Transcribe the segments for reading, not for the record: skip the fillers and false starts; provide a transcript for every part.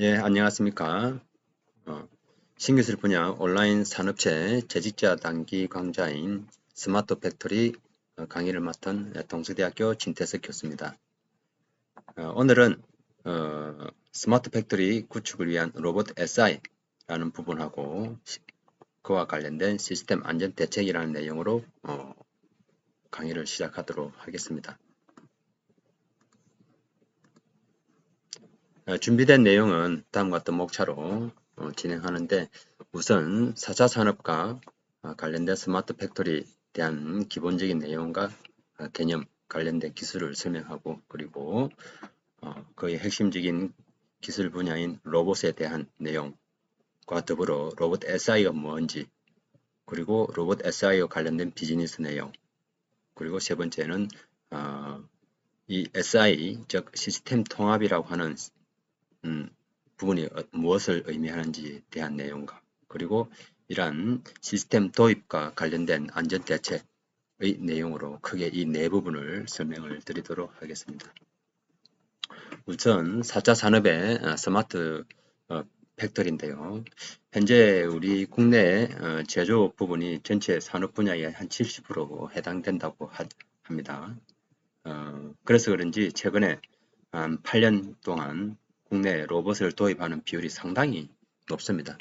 예, 안녕하십니까. 어, 신기술 분야 온라인 산업체 재직자 단기 강좌인 스마트 팩토리 강의를 맡은 동서대학교 진태석 교수입니다. 오늘은 스마트 팩토리 구축을 위한 로봇 SI라는 부분하고 그와 관련된 시스템 안전 대책이라는 내용으로 강의를 시작하도록 하겠습니다. 준비된 내용은 다음과 같은 목차로 진행하는데 우선 4차 산업과 관련된 스마트 팩토리에 대한 기본적인 내용과 개념, 관련된 기술을 설명하고 그리고 그의 핵심적인 기술 분야인 로봇에 대한 내용과 더불어 로봇 SI가 뭔지 그리고 로봇 SI와 관련된 비즈니스 내용 그리고 세 번째는 이 SI 즉 시스템 통합이라고 하는 부분이 무엇을 의미하는지에 대한 내용과 그리고 이러한 시스템 도입과 관련된 안전대책의 내용으로 크게 이 네 부분을 설명을 드리도록 하겠습니다. 우선 4차 산업의 스마트 팩토리인데요. 현재 우리 국내 제조업 부분이 전체 산업 분야의 한 70% 해당된다고 합니다. 그래서 그런지 최근에 한 8년 동안 국내 로봇을 도입하는 비율이 상당히 높습니다.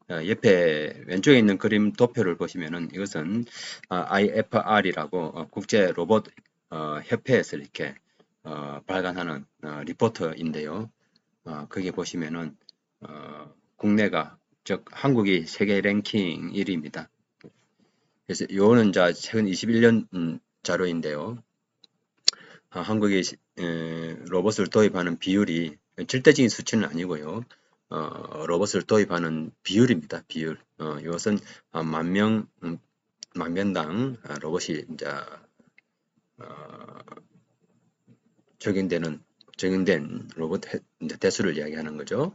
옆에 왼쪽에 있는 그림 도표를 보시면은 이것은 IFR이라고 국제 로봇 협회에서 이렇게 발간하는 리포트인데요. 거기 보시면은 국내가 즉 한국이 세계 랭킹 1위입니다. 그래서 이거는 최근 21년 자료인데요. 한국이 로봇을 도입하는 비율이 절대적인 수치는 아니고요. 로봇을 도입하는 비율입니다. 비율. 이것은 만명당 로봇이 이제 적용된 로봇 대수를 이야기하는 거죠.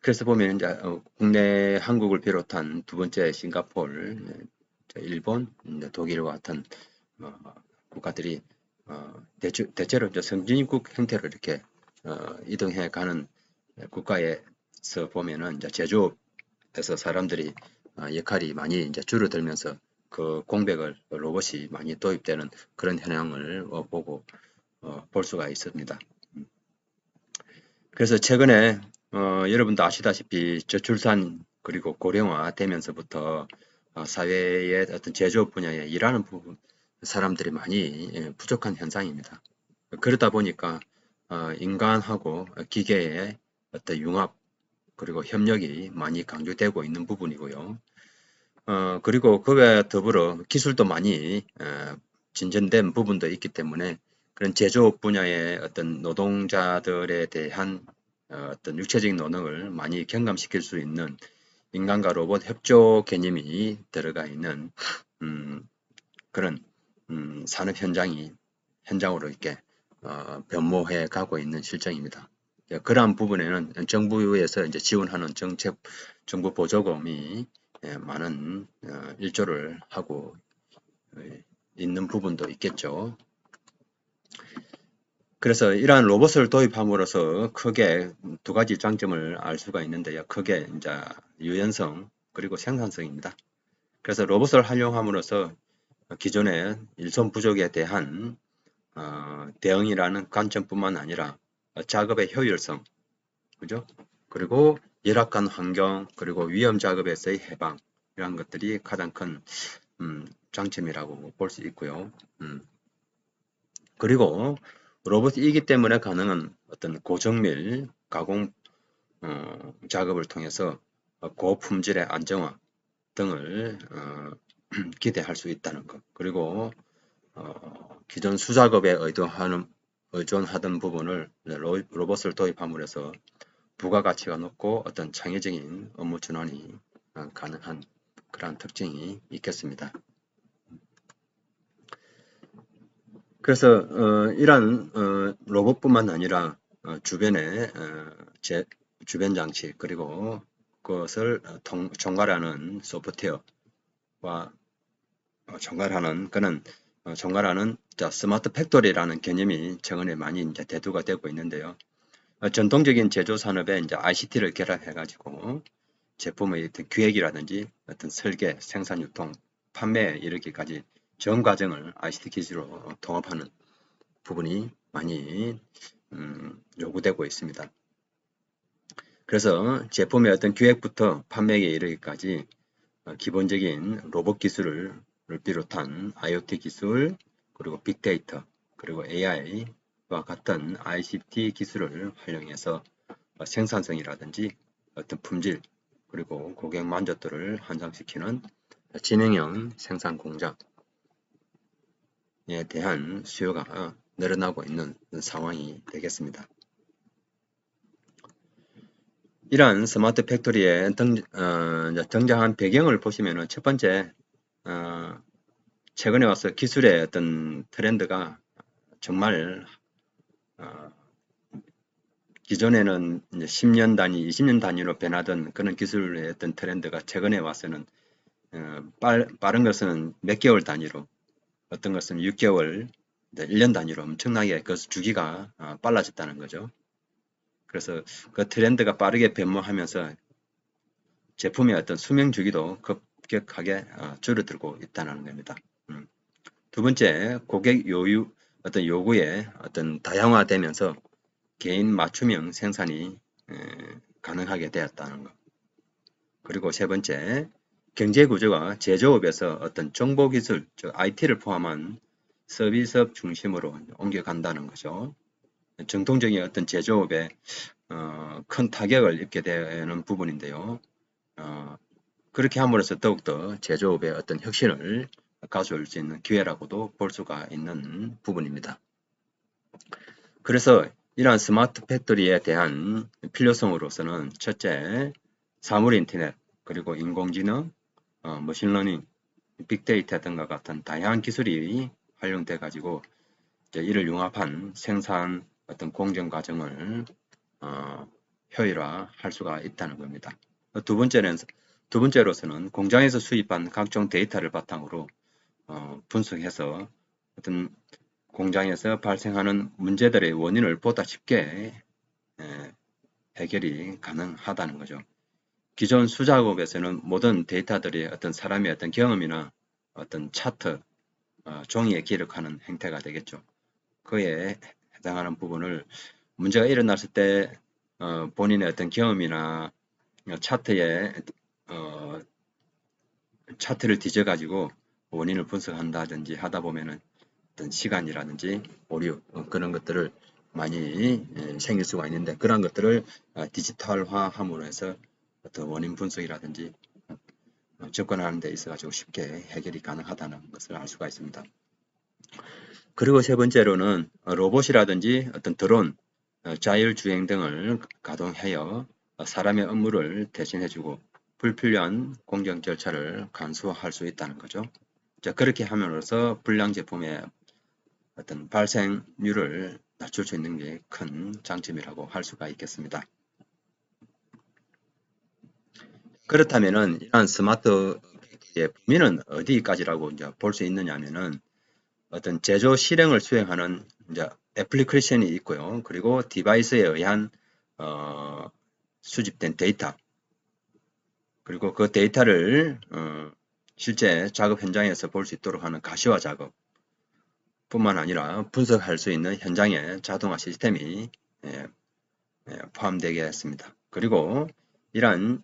그래서 보면 이제 국내 한국을 비롯한 두 번째 싱가포르, 일본, 독일과 같은 국가들이 대체로 이제 선진국 형태로 이렇게 이동해 가는 국가에서 보면은 이제 제조업에서 사람들이 역할이 많이 이제 줄어들면서 그 공백을 로봇이 많이 도입되는 그런 현상을 보고 볼 수가 있습니다. 그래서 최근에 여러분도 아시다시피 저출산 그리고 고령화 되면서부터 사회의 어떤 제조업 분야에 일하는 부분 사람들이 많이 부족한 현상입니다. 그러다 보니까 인간하고 기계의 어떤 융합 그리고 협력이 많이 강조되고 있는 부분이고요. 그리고 그와 더불어 기술도 많이 진전된 부분도 있기 때문에 그런 제조업 분야의 어떤 노동자들에 대한 어떤 육체적인 노동을 많이 경감시킬 수 있는 인간과 로봇 협조 개념이 들어가 있는 그런 산업 현장으로 이렇게 변모해 가고 있는 실정입니다. 그러한 부분에는 정부에서 이제 지원하는 정부 보조금이 많은 일조를 하고 있는 부분도 있겠죠. 그래서 이러한 로봇을 도입함으로써 크게 두 가지 장점을 알 수가 있는데요. 크게 이제 유연성 그리고 생산성입니다. 그래서 로봇을 활용함으로써 기존의 일손 부족에 대한 대응이라는 관점뿐만 아니라 작업의 효율성, 그죠? 그리고 열악한 환경, 그리고 위험 작업에서의 해방 이러한 것들이 가장 큰 장점이라고 볼 수 있고요. 그리고 로봇이기 때문에 가능한 어떤 고정밀 가공 작업을 통해서 고품질의 안정화 등을 기대할 수 있다는 것. 그리고 기존 수작업에 의존하던 부분을 로봇을 도입함으로 해서 부가가치가 높고 어떤 창의적인 업무 전환이 가능한 그러한 특징이 있겠습니다. 그래서 이러한 로봇뿐만 아니라 주변의 주변 장치 그리고 그것을 총괄하는 소프트웨어와 총괄하는 그는 총괄하는 스마트 팩토리라는 개념이 최근에 많이 이제 대두가 되고 있는데요. 전통적인 제조 산업에 이제 ICT를 결합해가지고 제품의 어떤 기획이라든지 어떤 설계, 생산, 유통, 판매에 이르기까지 전 과정을 ICT 기술로 통합하는 부분이 많이 요구되고 있습니다. 그래서 제품의 어떤 기획부터 판매에 이르기까지 기본적인 로봇 기술을 비롯한 IoT 기술, 그리고 빅데이터, 그리고 AI와 같은 ICT 기술을 활용해서 생산성이라든지 어떤 품질, 그리고 고객 만족도를 향상시키는 진행형 생산 공장에 대한 수요가 늘어나고 있는 상황이 되겠습니다. 이러한 스마트 팩토리에 등장한 배경을 보시면 첫 번째, 최근에 와서 기술의 어떤 트렌드가 정말 기존에는 이제 10년 단위, 20년 단위로 변하던 그런 기술의 어떤 트렌드가 최근에 와서는 빠른 것은 몇 개월 단위로, 어떤 것은 6개월, 1년 단위로 엄청나게 그 주기가 빨라졌다는 거죠. 그래서 그 트렌드가 빠르게 변모하면서 제품의 어떤 수명 주기도 급격하게 줄어들고 있다는 겁니다. 두 번째, 고객 어떤 요구에 어떤 다양화되면서 개인 맞춤형 생산이 가능하게 되었다는 것. 그리고 세 번째, 경제 구조가 제조업에서 어떤 정보기술, 즉 IT를 포함한 서비스업 중심으로 옮겨간다는 거죠. 정통적인 어떤 제조업에 큰 타격을 입게 되는 부분인데요. 그렇게 함으로써 더욱더 제조업의 어떤 혁신을 가져올 수 있는 기회라고도 볼 수가 있는 부분입니다. 그래서 이러한 스마트 팩토리에 대한 필요성으로서는 첫째, 사물 인터넷, 그리고 인공지능, 머신러닝, 빅데이터 등과 같은 다양한 기술이 활용돼 가지고 이를 융합한 생산 어떤 공정 과정을 효율화할 수가 있다는 겁니다. 두 번째로서는 공장에서 수입한 각종 데이터를 바탕으로 분석해서 어떤 공장에서 발생하는 문제들의 원인을 보다 쉽게 해결이 가능하다는 거죠. 기존 수작업에서는 모든 데이터들이 어떤 사람의 어떤 경험이나 어떤 차트, 종이에 기록하는 행태가 되겠죠. 그에 해당하는 부분을 문제가 일어났을 때 본인의 어떤 경험이나 차트에 차트를 뒤져 가지고 원인을 분석한다든지 하다 보면은 어떤 시간이라든지 오류 그런 것들을 많이 생길 수가 있는데 그런 것들을 디지털화함으로 해서 어떤 원인 분석이라든지 접근하는 데 있어 가지고 쉽게 해결이 가능하다는 것을 알 수가 있습니다. 그리고 세 번째로는 로봇이라든지 어떤 드론, 자율주행 등을 가동하여 사람의 업무를 대신해주고 불필요한 공정 절차를 간소화할 수 있다는 거죠. 자, 그렇게 함으로써 불량 제품의 어떤 발생률을 낮출 수 있는 게 큰 장점이라고 할 수가 있겠습니다. 그렇다면은 이러한 스마트 팩토리의 범위는 어디까지라고 이제 볼 수 있느냐면은 어떤 제조 실행을 수행하는 이제 애플리케이션이 있고요. 그리고 디바이스에 의한 수집된 데이터 그리고 그 데이터를 실제 작업 현장에서 볼 수 있도록 하는 가시화 작업 뿐만 아니라 분석할 수 있는 현장의 자동화 시스템이 포함되겠습니다. 그리고 이러한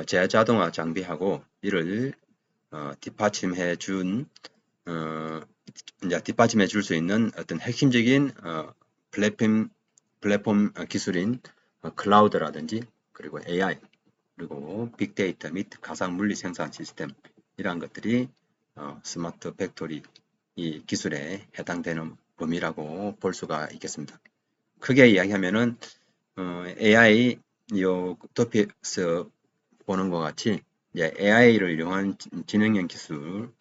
제자동화 장비하고 이를 뒷받침해 줄 수 있는 어떤 핵심적인 플랫폼 기술인 클라우드라든지 그리고 AI 그리고 빅데이터 및 가상물리 생산 시스템 이러한 것들이 스마트 팩토리 이 기술에 해당되는 범위라고 볼 수가 있겠습니다. 크게 이야기하면은 AI 토픽스 보는 것 같이 이제 AI를 이용한 지능형 기술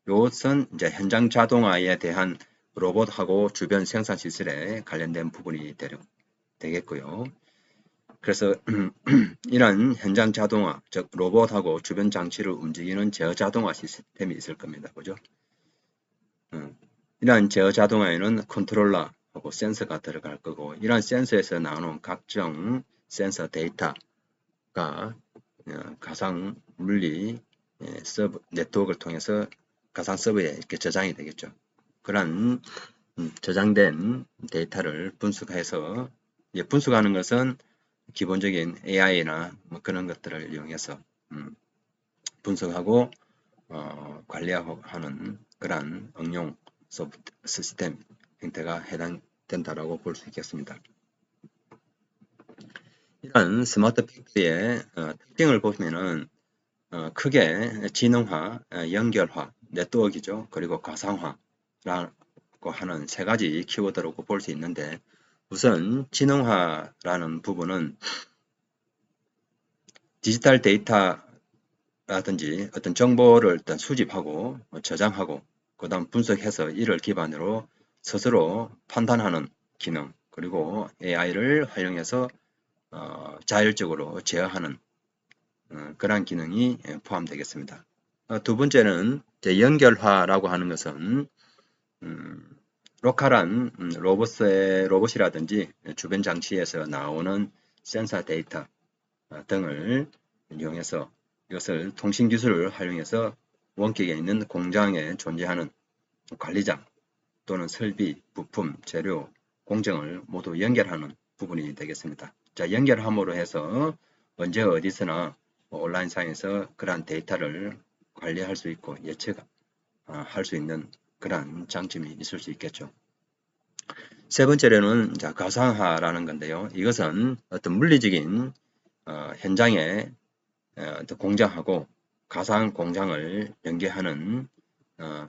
이것은 이제 현장 자동화에 대한 로봇하고 주변 생산 시설에 관련된 부분이 되겠고요. 그래서 이런 현장 자동화, 즉 로봇하고 주변 장치를 움직이는 제어 자동화 시스템이 있을 겁니다. 그죠? 이러한 제어 자동화에는 컨트롤러, 하고 센서가 들어갈 거고, 이러한 센서에서 나오는 각종 센서 데이터가 가상 물리 서버 네트워크를 통해서 가상 서버에 이렇게 저장이 되겠죠. 그런 저장된 데이터를 분석해서, 분석하는 것은 기본적인 AI나 뭐 그런 것들을 이용해서 분석하고 관리하는 그런 응용 소프트 시스템 형태가 해당된다라고 볼 수 있겠습니다. 이런 스마트 팩트리의 특징을 보면은 크게 지능화, 연결화, 네트워크이죠. 그리고 가상화라고 하는 세 가지 키워드라고 볼 수 있는데, 우선 지능화라는 부분은 디지털 데이터라든지 어떤 정보를 일단 수집하고 저장하고 그 다음 분석해서 이를 기반으로 스스로 판단하는 기능, 그리고 AI를 활용해서 자율적으로 제어하는 그러한 기능이 포함되겠습니다. 두 번째는 연결화라고 하는 것은 로컬한 로봇이라든지 주변 장치에서 나오는 센서 데이터 등을 이용해서 이것을 통신기술을 활용해서 원격에 있는 공장에 존재하는 관리자 또는 설비, 부품, 재료, 공정을 모두 연결하는 부분이 되겠습니다. 자, 연결함으로 해서 언제 어디서나 온라인상에서 그러한 데이터를 관리할 수 있고 예측할 수 있는 그러한 장점이 있을 수 있겠죠. 세 번째로는 가상화라는 건데요. 이것은 어떤 물리적인 현장에 공장하고 가상 공장을 연계하는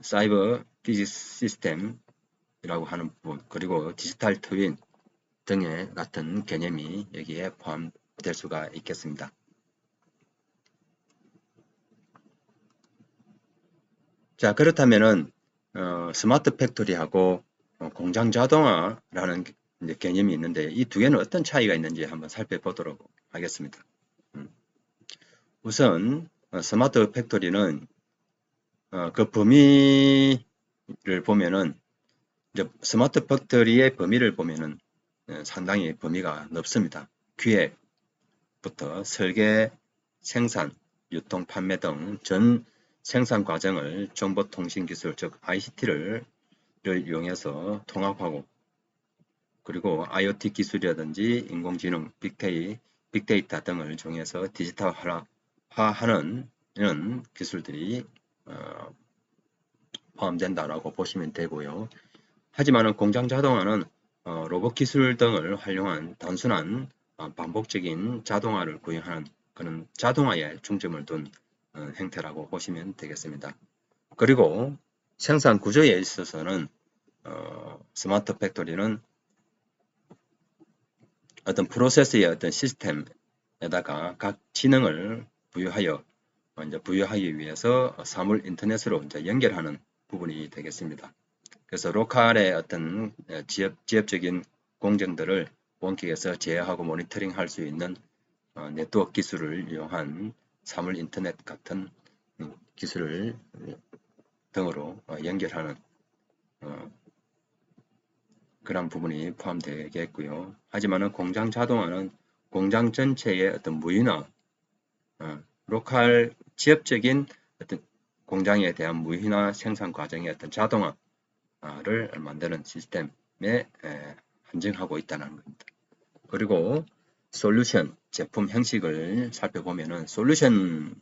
사이버 피직스 시스템이라고 하는 부분, 그리고 디지털 트윈 등의 같은 개념이 여기에 포함될 수가 있겠습니다. 자, 그렇다면은 스마트 팩토리하고 공장 자동화라는 개념이 있는데, 이 두 개는 어떤 차이가 있는지 한번 살펴보도록 하겠습니다. 우선 스마트 팩토리는 그 범위를 보면은, 이제 스마트 팩토리의 범위를 보면은 상당히 범위가 넓습니다. 기획부터 설계, 생산, 유통, 판매 등 전 생산 과정을 정보통신기술, 즉 ICT를 이용해서 통합하고, 그리고 IoT 기술이라든지 인공지능, 빅데이터 등을 이용해서 디지털화하는 이런 기술들이 포함된다라고 보시면 되고요. 하지만 공장 자동화는 로봇 기술 등을 활용한 단순한 반복적인 자동화를 구현하는 그런 자동화에 중점을 둔 형태라고 보시면 되겠습니다. 그리고 생산 구조에 있어서는 스마트 팩토리는 어떤 프로세스의 어떤 시스템에다가 각 기능을 부여하기 위해서 사물 인터넷으로 연결하는 부분이 되겠습니다. 그래서 로컬의 어떤 지역적인 공정들을 원격에서 제어하고 모니터링할 수 있는 네트워크 기술을 이용한 사물 인터넷 같은 기술을 등으로 연결하는 그런 부분이 포함되겠고요. 하지만 공장 자동화는 공장 전체의 어떤 무인화, 로컬 지역적인 어떤 공장에 대한 무인화 생산 과정의 어떤 자동화를 만드는 시스템에 한정하고 있다는 겁니다. 그리고 솔루션, 제품 형식을 살펴보면은 솔루션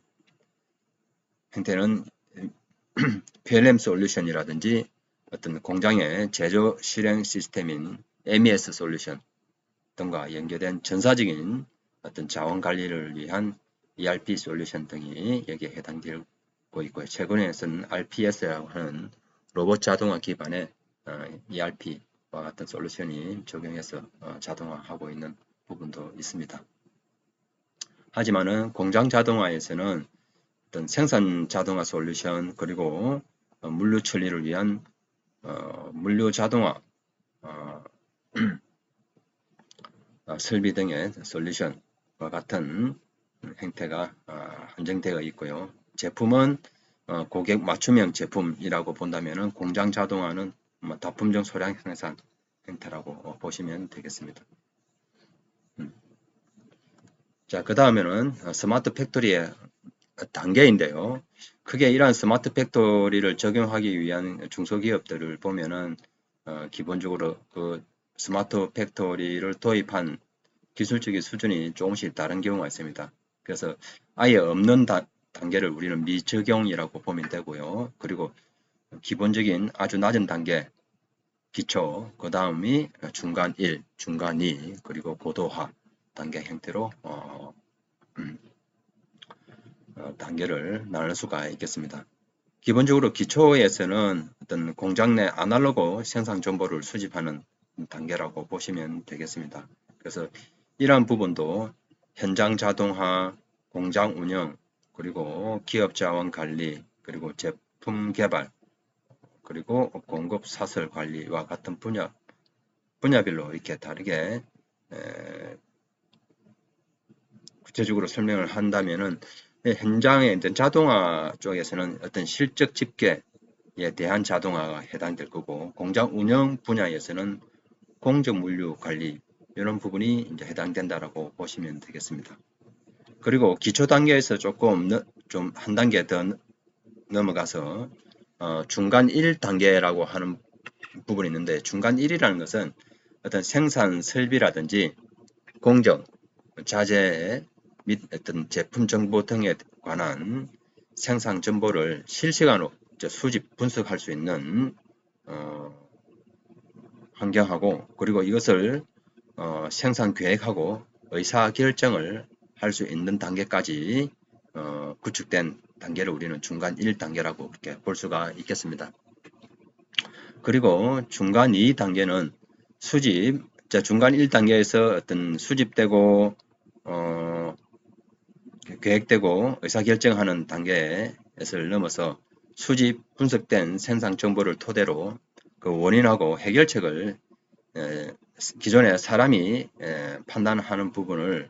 형태는 PLM 솔루션이라든지 어떤 공장의 제조 실행 시스템인 MES 솔루션 등과 연계된 전사적인 어떤 자원 관리를 위한 ERP 솔루션 등이 여기에 해당되고 있고요. 최근에는 RPS라고 하는 로봇 자동화 기반의 ERP와 같은 솔루션이 적용해서 자동화하고 있는 부분도 있습니다. 하지만은 공장 자동화에서는 어떤 생산 자동화 솔루션, 그리고 물류 처리를 위한 물류 자동화 설비 등의 솔루션과 같은 형태가 한정되어 있고요. 제품은 고객 맞춤형 제품이라고 본다면 공장 자동화는 다품종 소량 생산, 형태라고 보시면 되겠습니다. 자, 그 다음에는 스마트 팩토리의 단계인데요. 크게 이러한 스마트 팩토리를 적용하기 위한 중소기업들을 보면은 기본적으로 그 스마트 팩토리를 도입한 기술적인 수준이 조금씩 다른 경우가 있습니다. 그래서 아예 없는 단계를 우리는 미적용이라고 보면 되고요. 그리고 기본적인 아주 낮은 단계, 기초, 그 다음이 중간 1, 중간 2, 그리고 고도화 단계 형태로 단계를 나눌 수가 있겠습니다. 기본적으로 기초에서는 어떤 공장 내 아날로그 생산 정보를 수집하는 단계라고 보시면 되겠습니다. 그래서 이러한 부분도 현장 자동화, 공장 운영, 그리고 기업 자원 관리, 그리고 제품 개발, 그리고 공급 사설 관리와 같은 분야별로 이렇게 다르게 구체적으로 설명을 한다면은 현장의 자동화 쪽에서는 어떤 실적 집계에 대한 자동화가 해당될 거고, 공장 운영 분야에서는 공정 물류 관리 이런 부분이 이제 해당된다라고 보시면 되겠습니다. 그리고 기초 단계에서 조금 좀 한 단계 더 넘어가서 중간 1단계라고 하는 부분이 있는데, 중간 1이라는 것은 어떤 생산 설비라든지 공정, 자재 및 어떤 제품 정보 등에 관한 생산 정보를 실시간으로 수집 분석할 수 있는 환경하고, 그리고 이것을 생산 계획하고 의사 결정을 할 수 있는 단계까지 구축된 단계를 우리는 중간 1단계라고 이렇게 볼 수가 있겠습니다. 그리고 중간 2단계는 수집, 중간 1단계에서 어떤 수집되고 계획되고 의사결정하는 단계에서 넘어서 수집 분석된 생산 정보를 토대로 그 원인하고 해결책을 기존에 사람이 판단하는 부분을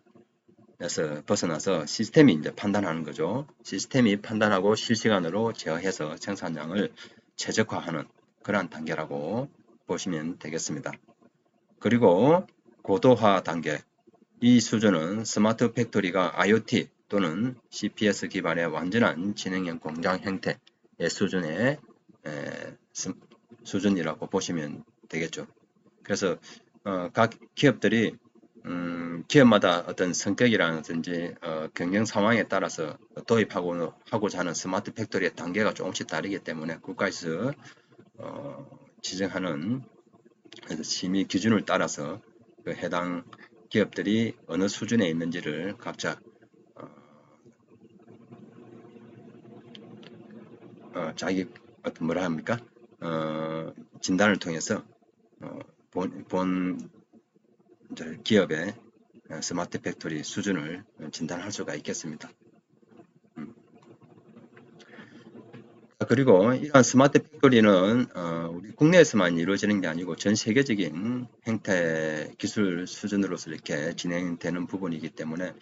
에서 벗어나서 시스템이 이제 판단하는 거죠. 시스템이 판단하고 실시간으로 제어해서 생산량을 최적화하는 그러한 단계라고 보시면 되겠습니다. 그리고 고도화 단계, 이 수준은 스마트 팩토리가 IoT 또는 CPS 기반의 완전한 지능형 공장 형태의 수준이라고 보시면 되겠죠. 그래서 각 기업들이 기업마다 어떤 성격이라든지 경영 상황에 따라서 도입하고자 하는 스마트 팩토리의 단계가 조금씩 다르기 때문에 국가에서 지정하는 심의 기준을 따라서 그 해당 기업들이 어느 수준에 있는지를 각자 자기 어떤 뭐라 합니까? 진단을 통해서 본 기업의 스마트 팩토리 수준을 진단할 수가 있겠습니다. 그리고 이러한 스마트 팩토리는 우리 국내에서만 이루어지는 게 아니고 전 세계적인 형태 기술 수준으로서 이렇게 진행되는 부분이기 때문에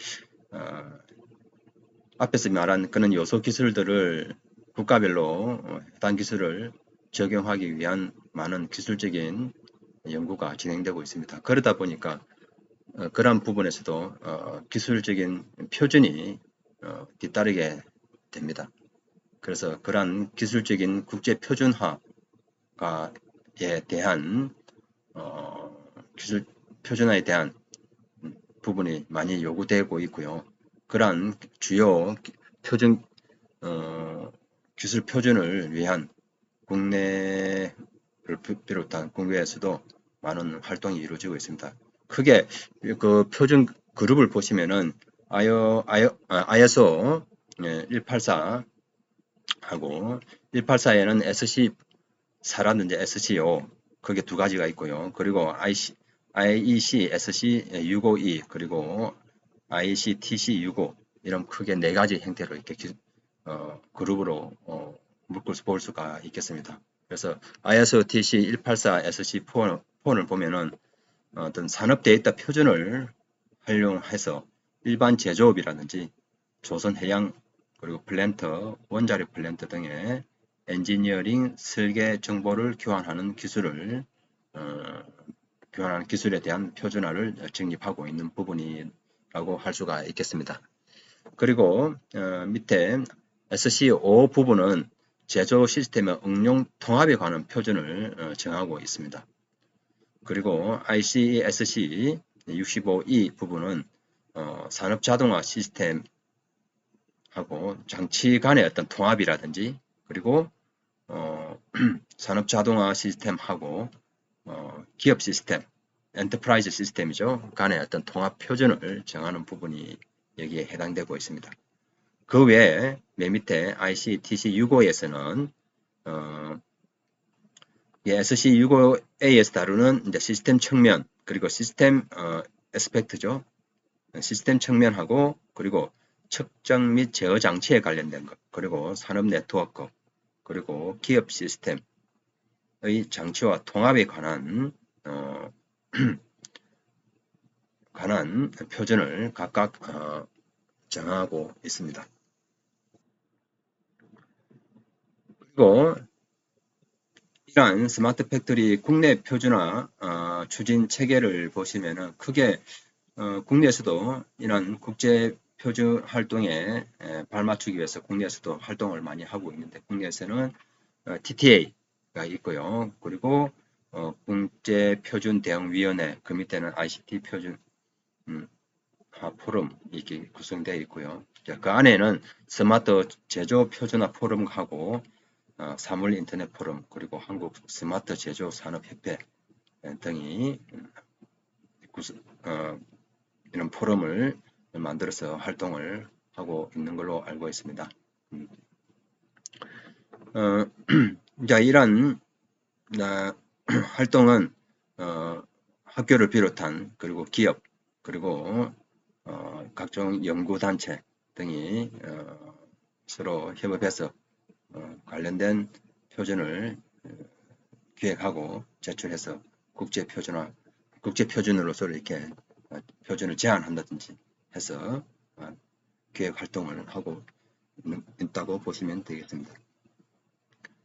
앞에서 말한 그런 요소 기술들을 국가별로 해당 기술을 적용하기 위한 많은 기술적인 연구가 진행되고 있습니다. 그러다 보니까 그러한 부분에서도 기술적인 표준이 뒤따르게 됩니다. 그래서 그러한 기술적인 국제 표준화에 대한 기술 표준화에 대한 부분이 많이 요구되고 있고요. 그러한 주요 표준 기술 표준을 위한 국내를 비롯한 국외에서도 많은 활동이 이루어지고 있습니다. 크게 그 표준 그룹을 보시면은 ISO 184 하고 184에는 SC4라든지 SC5 그게 두 가지가 있고요. 그리고 IEC SC652 그리고 IEC TC65 이런 크게 네 가지 형태로 이렇게 그룹으로 볼 수가 있겠습니다. 그래서 ISO TC 184 SC4를 보면은 어떤 산업 데이터 표준을 활용해서 일반 제조업이라든지 조선 해양 그리고 플랜트, 원자력 플랜트 등의 엔지니어링 설계 정보를 교환하는 기술을 교환하는 기술에 대한 표준화를 정립하고 있는 부분이라고 할 수가 있겠습니다. 그리고 밑에 SC5 부분은 제조 시스템의 응용 통합에 관한 표준을 정하고 있습니다. 그리고 ICSC 65E 부분은 산업 자동화 시스템하고 장치 간의 어떤 통합이라든지 그리고 산업 자동화 시스템하고 기업 시스템, 엔터프라이즈 시스템이죠. 간의 어떤 통합 표준을 정하는 부분이 여기에 해당되고 있습니다. 그 외에 맨 밑에 ICTC65에서는 SC65A에서 다루는 이제 시스템 측면 그리고 시스템 에스펙트죠. 시스템 측면하고 그리고 측정 및 제어 장치에 관련된 것 그리고 산업 네트워크 그리고 기업 시스템의 장치와 통합에 관한 관한 표준을 각각 정하고 있습니다. 그리고 이러한 스마트 팩토리 국내 표준화 추진 체계를 보시면은 크게 국내에서도 이런 국제 표준 활동에 발맞추기 위해서 국내에서도 활동을 많이 하고 있는데 국내에서는 TTA가 있고요. 그리고 국제표준대응위원회 그 밑에는 ICT 표준 포럼 이렇게 구성되어 있고요. 그 안에는 스마트 제조 표준화 포럼하고 사물 인터넷 포럼 그리고 한국 스마트 제조 산업협회 등이 이런 포럼을 만들어서 활동을 하고 있는 걸로 알고 있습니다. 자, 이런 활동은 학교를 비롯한 그리고 기업 그리고 각종 연구단체 등이 서로 협업해서 관련된 표준을 기획하고 제출해서 국제표준으로서 이렇게 표준을 제안한다든지 해서 기획 활동을 하고 있다고 보시면 되겠습니다.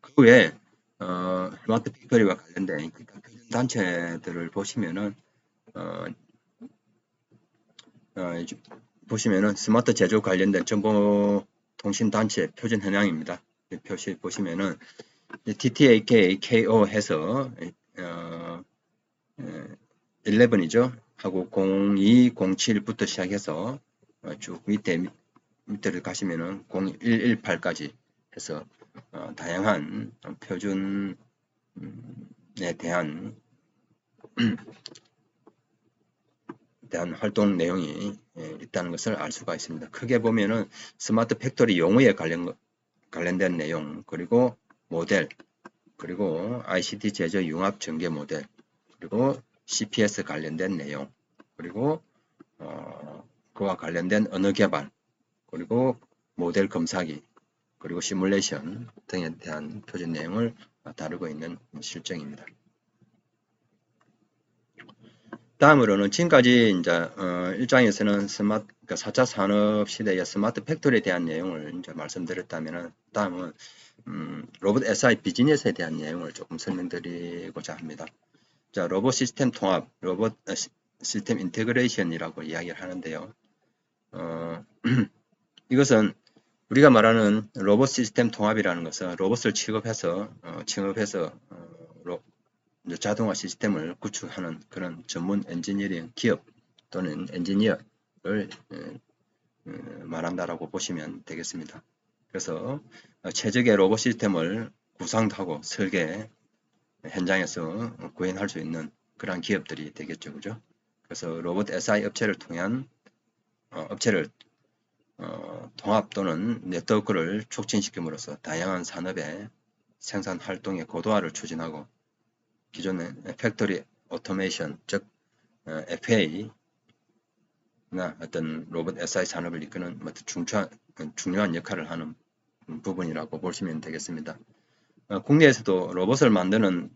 그 외에 스마트 팩토리와 관련된 표준 단체들을 보시면은 보시면은 스마트 제조 관련된 정보통신단체 표준 현황입니다. 표시 보시면은 TTAK, KO 해서 11이죠. 하고 0207부터 시작해서 쭉 밑에를 가시면은 0118까지 해서 다양한 표준에 대한 활동 내용이 있다는 것을 알 수가 있습니다. 크게 보면은 스마트 팩토리 용어에 관련된 내용 그리고 모델 그리고 ICT 제조 융합 전개 모델 그리고 CPS 관련된 내용 그리고 그와 관련된 언어 개발 그리고 모델 검사기 그리고 시뮬레이션 등에 대한 표준 내용을 다루고 있는 실정입니다. 다음으로는 지금까지 이제 1장에서는 스마트 4차 산업 시대의 스마트 팩토리에 대한 내용을 이제 말씀드렸다면은 다음은 로봇 SI 비즈니스에 대한 내용을 조금 설명드리고자 합니다. 자, 로봇 시스템 통합, 로봇 시스템 인테그레이션이라고 이야기를 하는데요. 이것은 우리가 말하는 로봇 시스템 통합이라는 것은 로봇을 취급해서 자동화 시스템을 구축하는 그런 전문 엔지니어링 기업 또는 엔지니어를 말한다라고 보시면 되겠습니다. 그래서 최적의 로봇 시스템을 구상도 하고 설계 현장에서 구현할 수 있는 그런 기업들이 되겠죠. 그죠? 그래서 로봇 SI 업체를 통한 통합 또는 네트워크를 촉진시킴으로써 다양한 산업의 생산 활동의 고도화를 추진하고 기존의 팩토리 오토메이션, 즉 FA나 어떤 로봇 SI 산업을 이끄는 중요한 역할을 하는 부분이라고 보시면 되겠습니다. 국내에서도 로봇을 만드는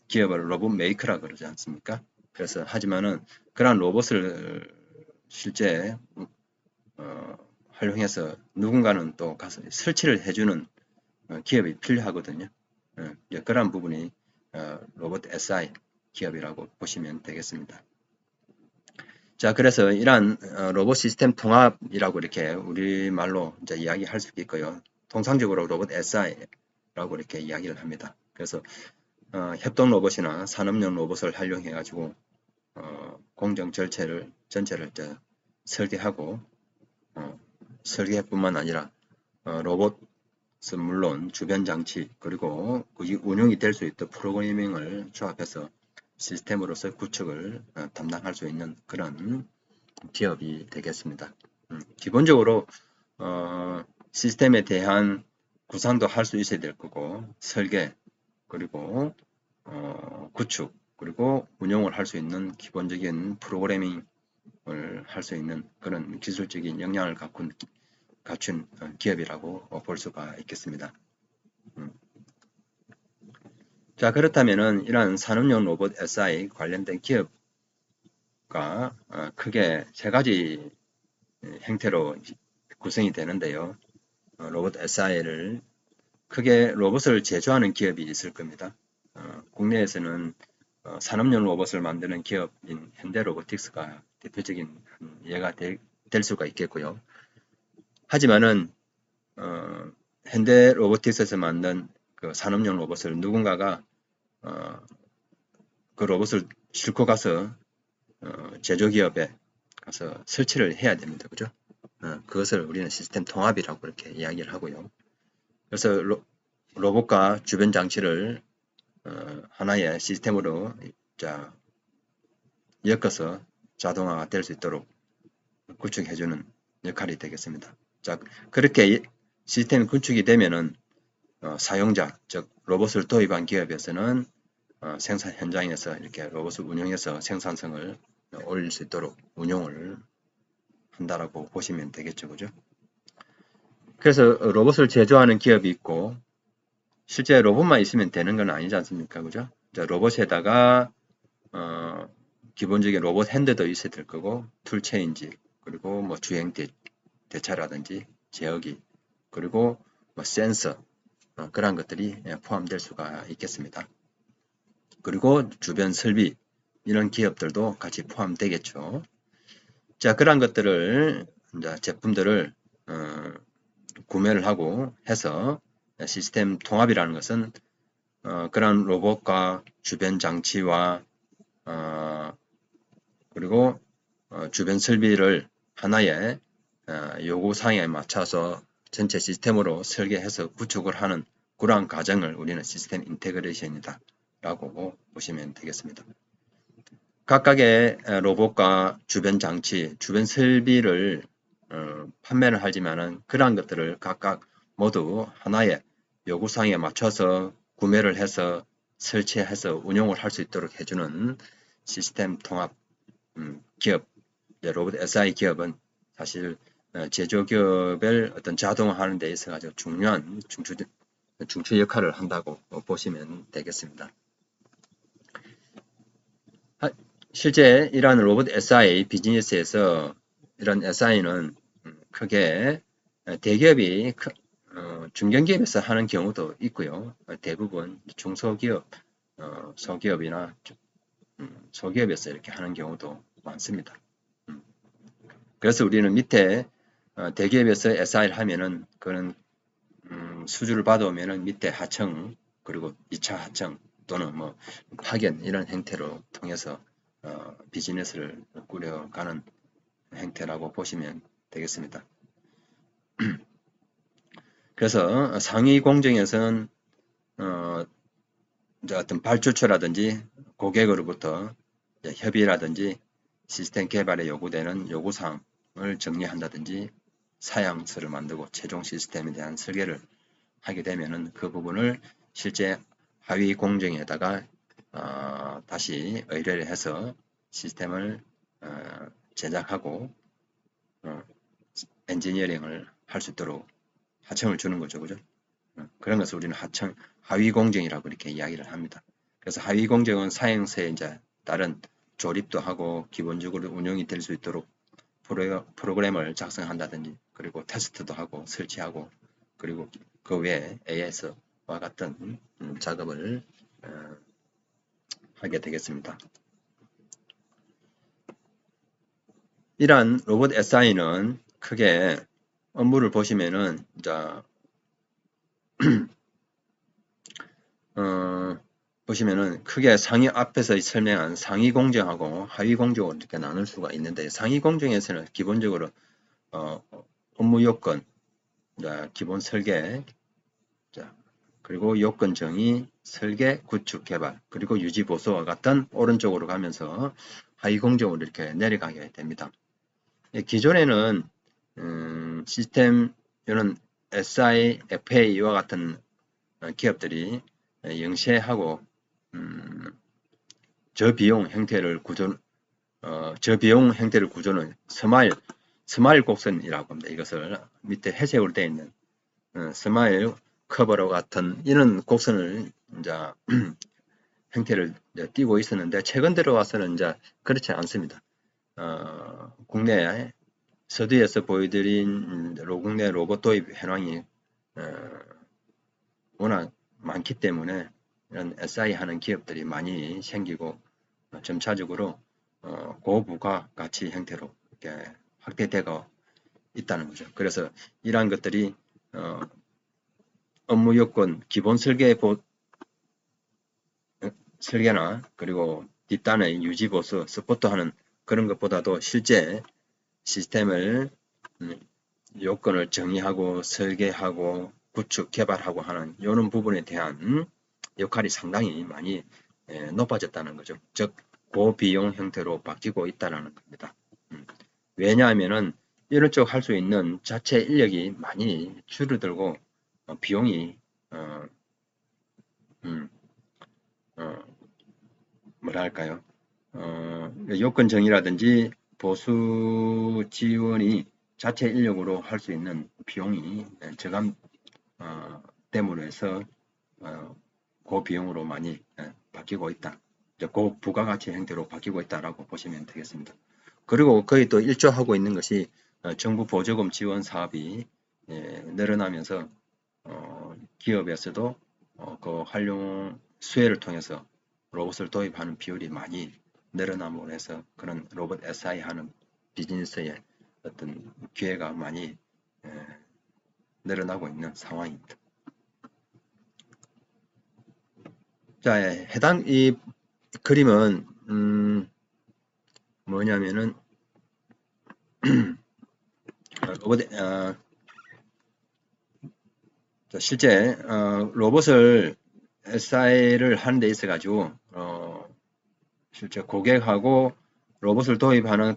기업을 로봇 메이커라 그러지 않습니까? 그래서 하지만은 그러한 로봇을 실제 활용해서 누군가는 또 가서 설치를 해주는 기업이 필요하거든요. 그러한 부분이 로봇 SI 기업이라고 보시면 되겠습니다. 자, 그래서 이러한 로봇 시스템 통합이라고 이렇게 우리말로 이제 이야기할 수 있고요. 통상적으로 로봇 SI라고 이렇게 이야기를 합니다. 그래서 협동 로봇이나 산업용 로봇을 활용해 가지고 공정 전체를 설계하고 설계뿐만 아니라 로봇은 물론 주변 장치 그리고 운영이 될 수 있도록 프로그래밍을 조합해서 시스템으로서 구축을 담당할 수 있는 그런 기업이 되겠습니다. 기본적으로 시스템에 대한 구상도 할 수 있어야 될 거고 설계 그리고 구축 그리고 운영을 할 수 있는 기본적인 프로그래밍을 할 수 있는 그런 기술적인 역량을 갖춘 기업이라고 볼 수가 있겠습니다. 자, 그렇다면은 이러한 산업용 로봇 SI 관련된 기업가 크게 세 가지 형태로 구성이 되는데요. 로봇 SI를 크게 로봇을 제조하는 기업이 있을 겁니다. 국내에서는 산업용 로봇을 만드는 기업인 현대로보틱스가 대표적인 예가 될 수가 있겠고요. 하지만은 현대로보틱스에서 만든 그 산업용 로봇을 누군가가 그 로봇을 싣고 가서 제조기업에 가서 설치를 해야 됩니다. 그죠? 그것을 우리는 시스템 통합이라고 이렇게 이야기를 하고요. 그래서 로봇과 주변 장치를 하나의 시스템으로 엮어서 자동화가 될 수 있도록 구축해주는 역할이 되겠습니다. 자, 그렇게 시스템이 구축이 되면은 사용자, 즉 로봇을 도입한 기업에서는 생산 현장에서 이렇게 로봇을 운영해서 생산성을 올릴 수 있도록 운용을 한다라고 보시면 되겠죠, 그죠? 그래서 로봇을 제조하는 기업이 있고 실제 로봇만 있으면 되는 건 아니지 않습니까, 그죠? 로봇에다가 기본적인 로봇 핸드도 있어야 될 거고 툴체인지 그리고 뭐 주행 대차라든지 제어기 그리고 뭐 센서 그러한 것들이 포함될 수가 있겠습니다. 그리고 주변 설비 이런 기업들도 같이 포함되겠죠. 자, 그러한 것들을 이제 제품들을 구매를 하고 해서 시스템 통합이라는 것은 그런 로봇과 주변 장치와 그리고 주변 설비를 하나의 요구사항에 맞춰서 전체 시스템으로 설계해서 구축을 하는 그러한 과정을 우리는 시스템 인테그레이션이다 라고 보시면 되겠습니다. 각각의 로봇과 주변 장치, 주변 설비를 판매를 하지만은 그러한 것들을 각각 모두 하나의 요구사항에 맞춰서 구매를 해서 설치해서 운용을 할 수 있도록 해주는 시스템 통합 기업, 로봇 SI 기업은 사실 제조기업을 어떤 자동화하는 데 있어서 아주 중요한 중추 역할을 한다고 보시면 되겠습니다. 실제 이러한 로봇 SI 비즈니스에서 이런 SI는 크게 대기업이 중견기업에서 하는 경우도 있고요. 대부분 중소기업, 소기업이나 소기업에서 이렇게 하는 경우도 많습니다. 그래서 우리는 밑에 대기업에서 SI를 하면은 그런 수주를 받아오면은 밑에 하청 그리고 2차 하청 또는 뭐 파견 이런 형태로 통해서 비즈니스를 꾸려가는 형태라고 보시면 되겠습니다. 그래서 상위 공정에서는 어떤 발주처라든지 고객으로부터 협의라든지 시스템 개발에 요구되는 요구사항을 정리한다든지 사양서를 만들고 최종 시스템에 대한 설계를 하게 되면은 그 부분을 실제 하위 공정에다가 다시 의뢰를 해서 시스템을 제작하고 엔지니어링을 할 수 있도록 하청을 주는 거죠, 그죠? 그런 것을 우리는 하위 공정이라고 이렇게 이야기를 합니다. 그래서 하위 공정은 사양서에 이제 다른 조립도 하고 기본적으로 운영이 될 수 있도록 프로그램을 작성한다든지 그리고 테스트도 하고 설치하고 그리고 그 외에 AS와 같은 작업을 하게 되겠습니다. 이러한 로봇 SI는 크게 업무를 보시면은 자 보시면은 크게 상위 앞에서 설명한 상위 공정하고 하위 공정으로 이렇게 나눌 수가 있는데, 상위 공정에서는 기본적으로 업무 요건, 기본 설계, 그리고 요건 정의, 설계, 구축, 개발, 그리고 유지 보수와 같은 오른쪽으로 가면서 하위 공정으로 이렇게 내려가게 됩니다. 기존에는 시스템 이런 SI, FA와 같은 기업들이 영세하고 저비용 형태를 구조는 스마일 곡선이라고 합니다. 이것을 밑에 회색으로 되어 있는 스마일 커버로 같은 이런 곡선을 이제 형태를 이제 띄고 있었는데, 최근 들어와서는 이제 그렇지 않습니다. 국내 서두에서 보여드린 국내 로봇 도입 현황이 워낙 많기 때문에 이런 SI 하는 기업들이 많이 생기고 점차적으로 고부가 가치 형태로 이렇게 확대되고 있다는 거죠. 그래서 이러한 것들이 업무 요건, 기본 설계나 그리고 뒷단의 유지 보수, 서포트하는 그런 것보다도 실제 시스템을 요건을 정의하고 설계하고 구축, 개발하고 하는 이런 부분에 대한 역할이 상당히 많이 높아졌다는 거죠. 즉 고비용 형태로 바뀌고 있다는 겁니다. 왜냐하면은 이런 쪽 할 수 있는 자체 인력이 많이 줄어들고 비용이 뭐랄까요? 요건 정의라든지 보수 지원이 자체 인력으로 할 수 있는 비용이 저감 때문에 해서 고비용으로 많이 바뀌고 있다. 고부가가치 형태로 바뀌고 있다라고 보시면 되겠습니다. 그리고 거의 또 일조하고 있는 것이 정부 보조금 지원 사업이 늘어나면서 기업에서도 그 활용 수혜를 통해서 로봇을 도입하는 비율이 많이 늘어남으로 해서 그런 로봇 SI 하는 비즈니스의 어떤 기회가 많이 늘어나고 있는 상황입니다. 자, 해당 이 그림은 뭐냐면은 로봇 실제 로봇을 SI를 하는 데 있어 가지고 실제 고객하고 로봇을 도입하는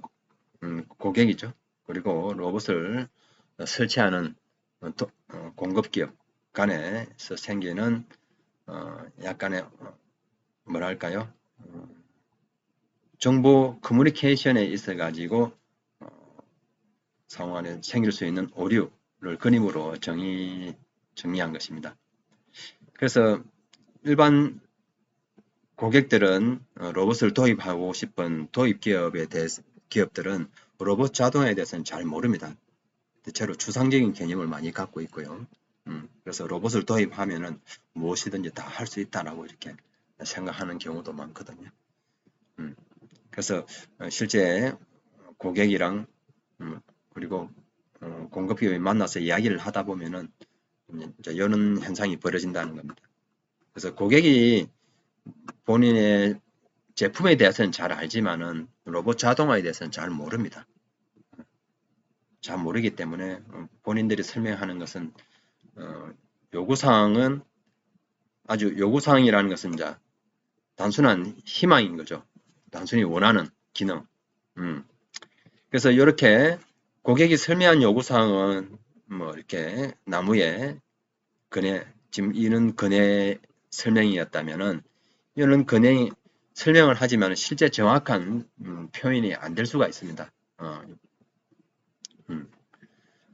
고객이죠. 그리고 로봇을 설치하는 공급기업 간에서 생기는 약간의 뭐랄까요? 정보 커뮤니케이션에 있어 가지고 상황에 생길 수 있는 오류를 그림으로 정리한 것입니다. 그래서 일반 고객들은 로봇을 도입하고 싶은 도입 기업들은 로봇 자동화에 대해서는 잘 모릅니다. 대체로 추상적인 개념을 많이 갖고 있고요. 그래서 로봇을 도입하면은 무엇이든지 다 할 수 있다라고 이렇게 생각하는 경우도 많거든요. 그래서 실제 고객이랑 그리고 공급기업이 만나서 이야기를 하다 보면은 이제 이런 현상이 벌어진다는 겁니다. 그래서 고객이 본인의 제품에 대해서는 잘 알지만은 로봇 자동화에 대해서는 잘 모릅니다. 잘 모르기 때문에 본인들이 설명하는 것은 요구사항은 아주 요구사항이라는 것은 이제 단순한 희망인 거죠. 단순히 원하는 기능. 그래서 이렇게 고객이 설명한 요구사항은 뭐 이렇게 나무에 지금 이런 근해 설명이었다면은 이런 근해 설명을 하지만 실제 정확한 표현이 안 될 수가 있습니다.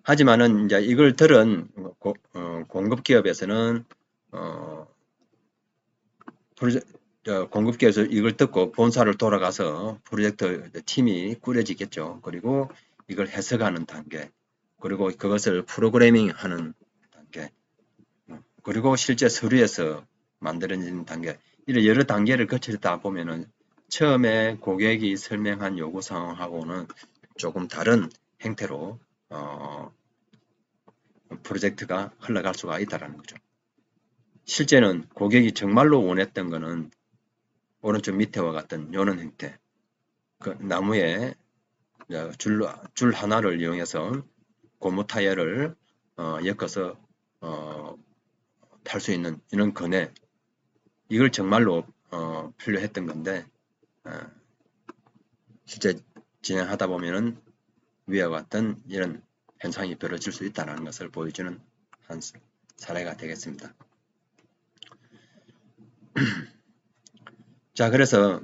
하지만은 이제 이걸 들은 공급기업에서는 공급기에서 이걸 듣고 본사를 돌아가서 프로젝트 팀이 꾸려지겠죠. 그리고 이걸 해석하는 단계, 그리고 그것을 프로그래밍 하는 단계, 그리고 실제 서류에서 만들어진 단계, 이런 여러 단계를 거치다 보면은 처음에 고객이 설명한 요구 사항하고는 조금 다른 형태로 프로젝트가 흘러갈 수가 있다는 거죠. 실제는 고객이 정말로 원했던 것은 오른쪽 밑에와 같은 이런 형태, 그 나무에 줄 하나를 이용해서 고무 타이어를 엮어서 탈 수 있는 이런 거네, 이걸 정말로 필요했던 건데 실제 진행하다 보면은 위와 같은 이런 현상이 벌어질 수 있다는 것을 보여주는 한 사례가 되겠습니다. 자, 그래서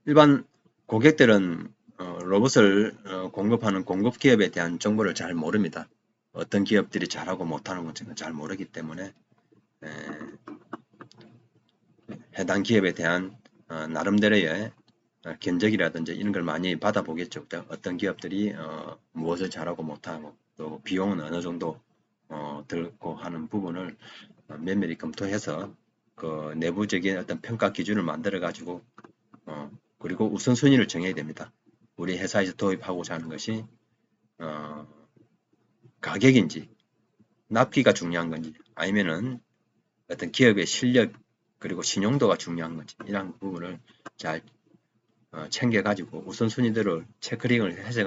일반 고객들은 로봇을 공급하는 공급 기업에 대한 정보를 잘 모릅니다. 어떤 기업들이 잘하고 못하는 것을 잘 모르기 때문에 해당 기업에 대한 나름대로의 견적이라든지 이런 걸 많이 받아보겠죠. 어떤 기업들이 무엇을 잘하고 못하고 또 비용은 어느 정도 들고 하는 부분을 면밀히 검토해서 그 내부적인 어떤 평가 기준을 만들어 가지고 그리고 우선순위를 정해야 됩니다. 우리 회사에서 도입하고자 하는 것이 가격인지 납기가 중요한 건지 아니면은 어떤 기업의 실력 그리고 신용도가 중요한 건지 이런 부분을 잘 챙겨가지고 우선순위대로 체크링을 해서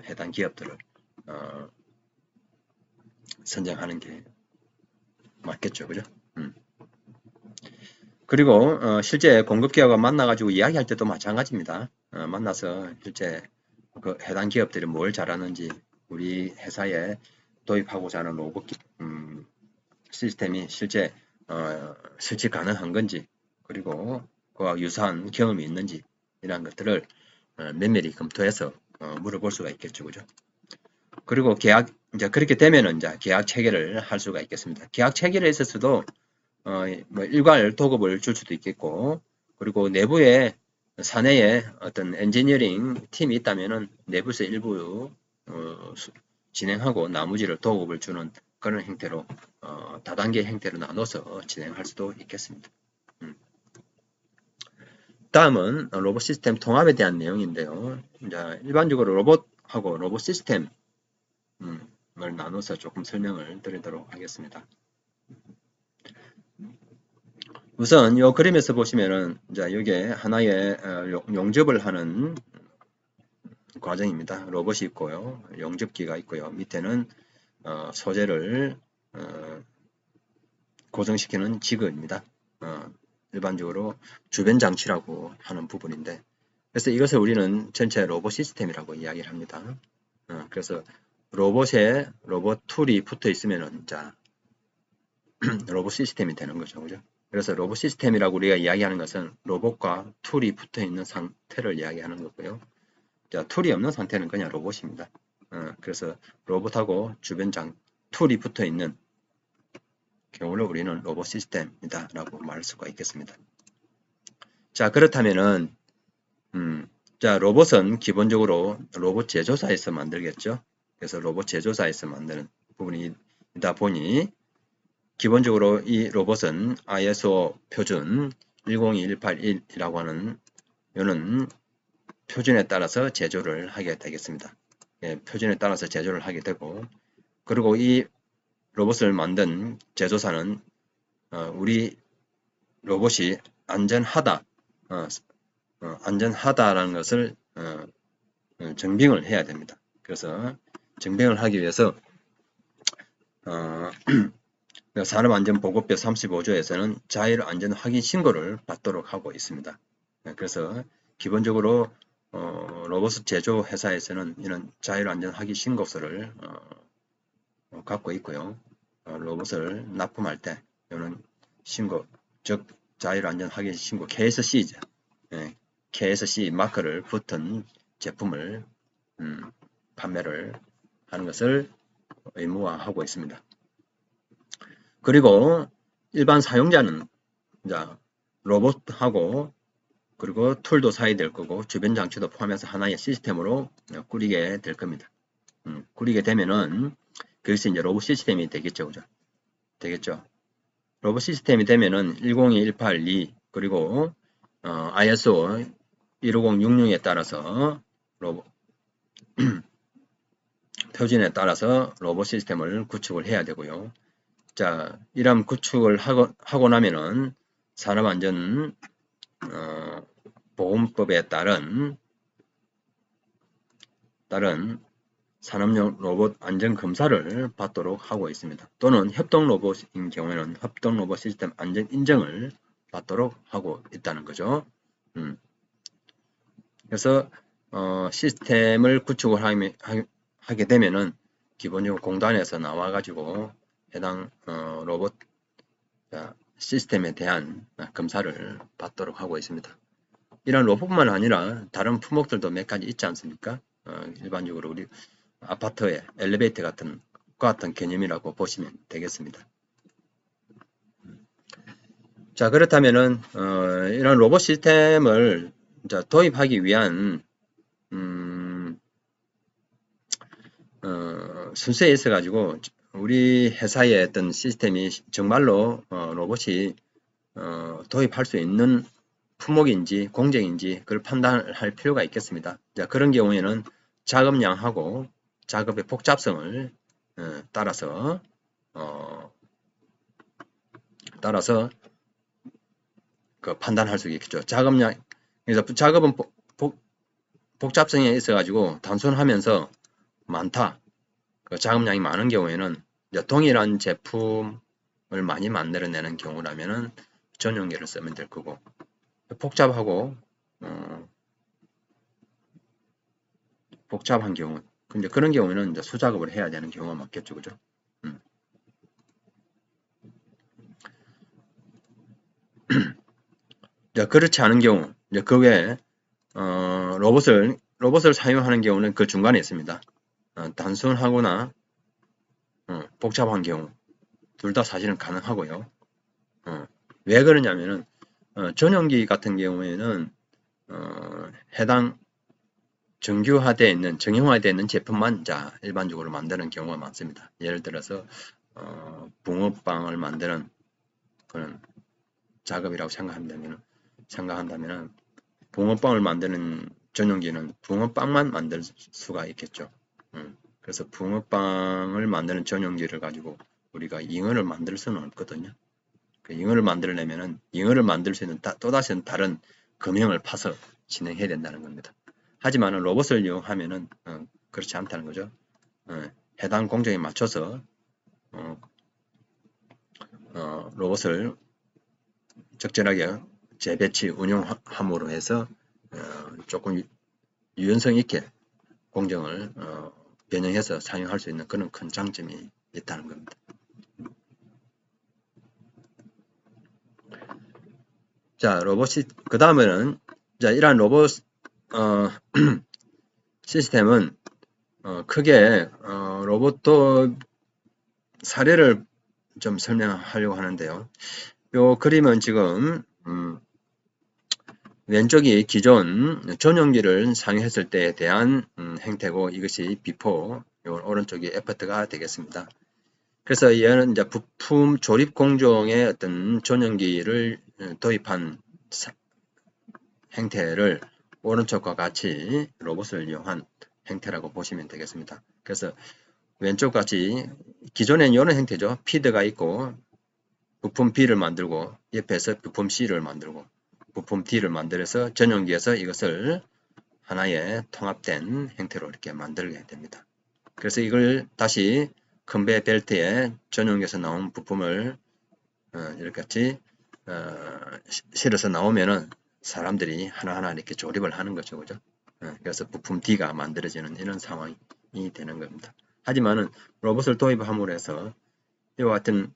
해당 기업들을 선정하는 게 맞겠죠, 그죠? 그리고 실제 공급기업과 만나가지고 이야기할 때도 마찬가지입니다. 만나서 실제 그 해당 기업들이 뭘 잘하는지 우리 회사에 도입하고자 하는 로봇 시스템이 실제 실시 가능한 건지 그리고 그와 유사한 경험이 있는지 이런 것들을 면밀히 검토해서 물어볼 수가 있겠죠, 그죠? 그리고 이제 그렇게 되면은 이제 계약 체결을 할 수가 있겠습니다. 계약 체결에 있어서도 뭐 일괄 도급을 줄 수도 있겠고, 그리고 내부에 사내에 어떤 엔지니어링 팀이 있다면은 내부에서 일부 진행하고 나머지를 도급을 주는 그런 형태로 다단계 형태로 나눠서 진행할 수도 있겠습니다. 다음은 로봇 시스템 통합에 대한 내용인데요. 이제 일반적으로 로봇하고 로봇 시스템을 나눠서 조금 설명을 드리도록 하겠습니다. 우선 이 그림에서 보시면은 이제 이게 하나의 용접을 하는 과정입니다. 로봇이 있고요, 용접기가 있고요, 밑에는 소재를 고정시키는 지그입니다. 일반적으로 주변 장치라고 하는 부분인데, 그래서 이것을 우리는 전체 로봇 시스템이라고 이야기를 합니다. 그래서 로봇에 로봇 툴이 붙어 있으면은 자 로봇 시스템이 되는 거죠, 그죠? 그래서 로봇 시스템이라고 우리가 이야기하는 것은 로봇과 툴이 붙어 있는 상태를 이야기하는 거고요. 자, 툴이 없는 상태는 그냥 로봇입니다. 그래서 로봇하고 주변 툴이 붙어 있는 경우를 우리는 로봇 시스템이다 라고 말할 수가 있겠습니다. 자, 그렇다면은 자, 로봇은 기본적으로 로봇 제조사에서 만들겠죠. 그래서 로봇 제조사에서 만드는 부분이다 보니 기본적으로 이 로봇은 ISO 표준 102181이라고 하는 이는 표준에 따라서 제조를 하게 되겠습니다. 예, 표준에 따라서 제조를 하게 되고, 그리고 이 로봇을 만든 제조사는 우리 로봇이 안전하다, 안전하다라는 것을 증빙을 해야 됩니다. 그래서 증빙을 하기 위해서 산업안전보고법 35조에서는 자율안전 확인 신고를 받도록 하고 있습니다. 그래서 기본적으로 로봇 제조 회사에서는 이런 자율안전 확인 신고서를 갖고 있고요. 로봇을 납품할 때 이런 신고, 즉 자율안전 확인 신고 KSC죠. KSC 마크를 붙은 제품을 판매를 하는 것을 의무화하고 있습니다. 그리고 일반 사용자는 로봇하고 그리고 툴도 사야 될 거고 주변 장치도 포함해서 하나의 시스템으로 꾸리게 될 겁니다. 꾸리게 되면은 그것이 이제 로봇 시스템이 되겠죠, 그죠? 되겠죠. 로봇 시스템이 되면은 102182 그리고 ISO 15066에 따라서 로봇 표준에 따라서 로봇 시스템을 구축을 해야 되고요. 자, 이런 구축을 하고 나면은 산업안전 보건법에 따른 산업용 로봇 안전 검사를 받도록 하고 있습니다. 또는 협동 로봇인 경우에는 협동 로봇 시스템 안전 인증을 받도록 하고 있다는 거죠. 그래서 시스템을 구축을 하게 되면은 기본적으로 공단에서 나와가지고 해당 로봇 시스템에 대한 검사를 받도록 하고 있습니다. 이런 로봇뿐만 아니라 다른 품목들도 몇 가지 있지 않습니까? 일반적으로 우리 아파트의 엘리베이터 같은 개념이라고 보시면 되겠습니다. 자, 그렇다면은 이런 로봇 시스템을 도입하기 위한 순서에 있어 가지고 우리 회사의 어떤 시스템이 정말로 로봇이 도입할 수 있는 품목인지 공정인지 그걸 판단할 필요가 있겠습니다. 자, 그런 경우에는 작업량하고 작업의 복잡성을 따라서 그 판단할 수 있겠죠. 작업량, 그래서 작업은 복잡성에 있어 가지고 단순하면서 많다. 그 작업량이 많은 경우에는 동일한 제품을 많이 만들어내는 경우라면은 전용기를 쓰면 될 거고, 복잡하고 복잡한 경우, 근데 그런 경우에는 이제 수작업을 해야 되는 경우가 많겠죠, 그죠? 그렇지 않은 경우, 이제 그 외에 로봇을 사용하는 경우는 그 중간에 있습니다. 단순하거나 복잡한 경우 둘 다 사실은 가능하고요. 왜 그러냐면은 전용기 같은 경우에는 해당 정형화되어 있는 제품만 일반적으로 만드는 경우가 많습니다. 예를 들어서 붕어빵을 만드는 그런 작업이라고 생각한다면 붕어빵을 만드는 전용기는 붕어빵만 만들 수가 있겠죠. 그래서 붕어빵을 만드는 전용기를 가지고 우리가 잉어를 만들 수는 없거든요. 그 잉어를 만들려면은 잉어를 만들 수 있는 또다시 다른 금형을 파서 진행해야 된다는 겁니다. 하지만 로봇을 이용하면은 그렇지 않다는 거죠. 해당 공정에 맞춰서 로봇을 적절하게 재배치 운용함으로 해서 조금 유연성 있게 공정을 변형해서 사용할 수 있는 그런 큰 장점이 있다는 겁니다. 자, 그 다음에는 이러한 로봇 시스템은 크게 로봇 사례를 좀 설명하려고 하는데요. 요 그림은 지금 왼쪽이 기존 전용기를 사용했을 때에 대한 행태고 이것이 비포, 오른쪽이 애프터가 되겠습니다. 그래서 얘는 이제 부품 조립 공정의 어떤 전용기를 도입한 행태를 오른쪽과 같이 로봇을 이용한 행태라고 보시면 되겠습니다. 그래서 왼쪽 같이 기존엔 이런 행태죠. 피드가 있고 부품 B를 만들고 옆에서 부품 C를 만들고 부품 D를 만들어서 전용기에서 이것을 하나의 통합된 형태로 이렇게 만들게 됩니다. 그래서 이걸 다시 컨베이어 벨트에 전용기에서 나온 부품을 이렇게 같이 실어서 나오면은 사람들이 하나하나 이렇게 조립을 하는 거죠, 그죠? 그래서 부품 D가 만들어지는 이런 상황이 되는 겁니다. 하지만은 로봇을 도입함으로 해서 이와 같은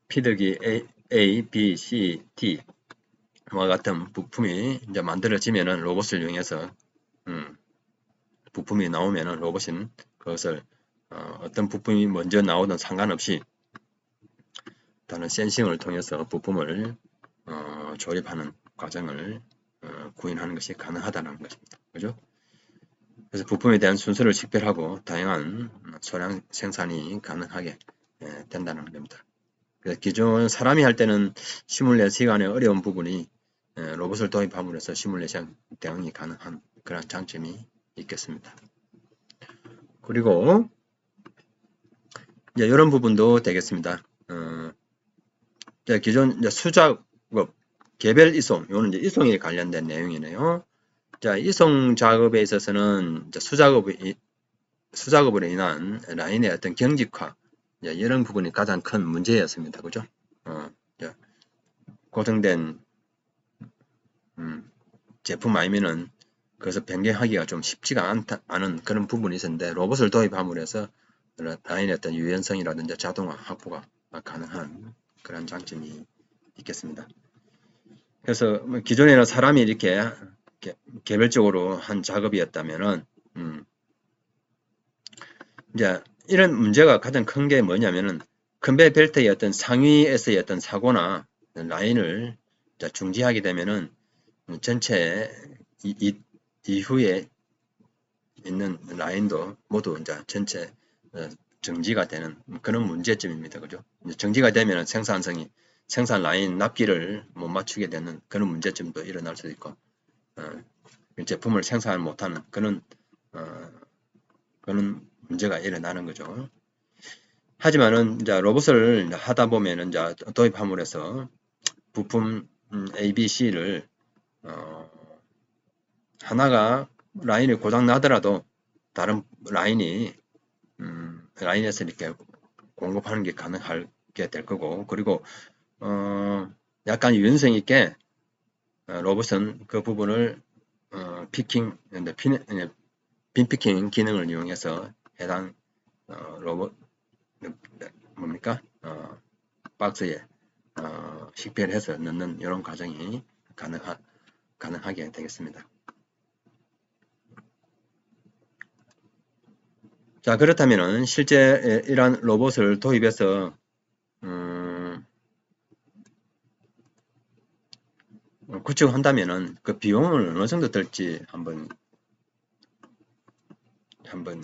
피드기 A, B, C, D와 같은 부품이 이제 만들어지면은 로봇을 이용해서 부품이 나오면은 로봇은 그것을 어떤 부품이 먼저 나오든 상관없이 다른 센싱을 통해서 부품을 조립하는 과정을 구현하는 것이 가능하다는 것입니다. 그죠? 그래서 부품에 대한 순서를 식별하고 다양한 소량 생산이 가능하게 된다는 겁니다. 기존 사람이 할 때는 시뮬레이션의 어려운 부분이 로봇을 도입함으로 해서 시뮬레이션 대응이 가능한 그런 장점이 있겠습니다. 그리고 이제 이런 부분도 되겠습니다. 기존 이제 수작업, 개별 이송, 이거는 이제 이송에 관련된 내용이네요. 자, 이송 작업에 있어서는 이제 수작업으로 인한 라인의 어떤 경직화, 이런 부분이 가장 큰 문제였습니다. 그죠? 고정된 제품 아니면은 그래서 변경하기가 좀 쉽지가 않은 그런 부분이 있었는데 로봇을 도입함으로 해서 라인의 어떤 유연성이라든지 자동화 확보가 가능한 그런 장점이 있겠습니다. 그래서 기존에는 사람이 이렇게 개별적으로 한 작업이었다면은 이제 이런 문제가 가장 큰 게 뭐냐면은 컨베이어 벨트의 어떤 상위에서의 어떤 사고나 라인을 중지하게 되면은 전체 이후에 있는 라인도 모두 이제 전체 정지가 되는 그런 문제점입니다. 그죠? 정지가 되면 생산 라인 납기를 못 맞추게 되는 그런 문제점도 일어날 수도 있고, 제품을 생산 못하는 그런 문제가 일어나는 거죠. 하지만은 이제 로봇을 하다 보면은 이제 도입함으로 해서 부품 A, B, C를 하나가 라인이 고장 나더라도 다른 라인에서 이렇게 공급하는 게 가능하게 될 거고, 그리고 약간 유연성 있게 로봇은 그 부분을 빈 피킹 기능을 이용해서 해당 로봇 뭡니까 박스에 식별해서 넣는 이런 과정이 가능하게 되겠습니다. 자, 그렇다면은 실제 이러한 로봇을 도입해서 구축한다면은 그 비용을 어느 정도 들지 한번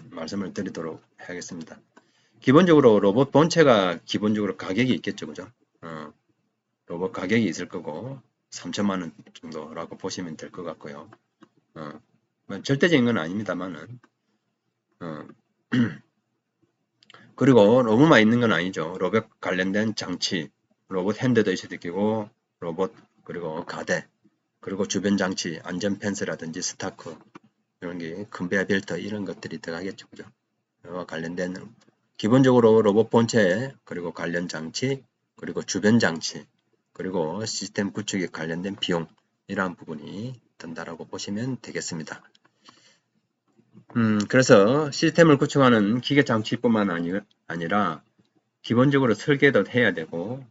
말씀을 드리도록 하겠습니다. 기본적으로 로봇 본체가 기본적으로 가격이 있겠죠, 그죠? 로봇 가격이 있을 거고 3천만 원 정도라고 보시면 될 것 같고요. 절대적인 건 아닙니다만은 그리고 로봇만 있는 건 아니죠. 로봇 관련된 장치, 로봇 핸드도 있을 테고 로봇 그리고 가대 그리고 주변 장치, 안전 펜스라든지 스타크 이런 게 컨베이어 벨트 이런 것들이 들어가겠죠, 그죠? 관련된 기본적으로 로봇 본체 그리고 관련 장치 그리고 주변 장치 그리고 시스템 구축에 관련된 비용 이러한 부분이 든다라고 보시면 되겠습니다. 그래서 시스템을 구축하는 기계 장치뿐만 아니라 기본적으로 설계도 해야 되고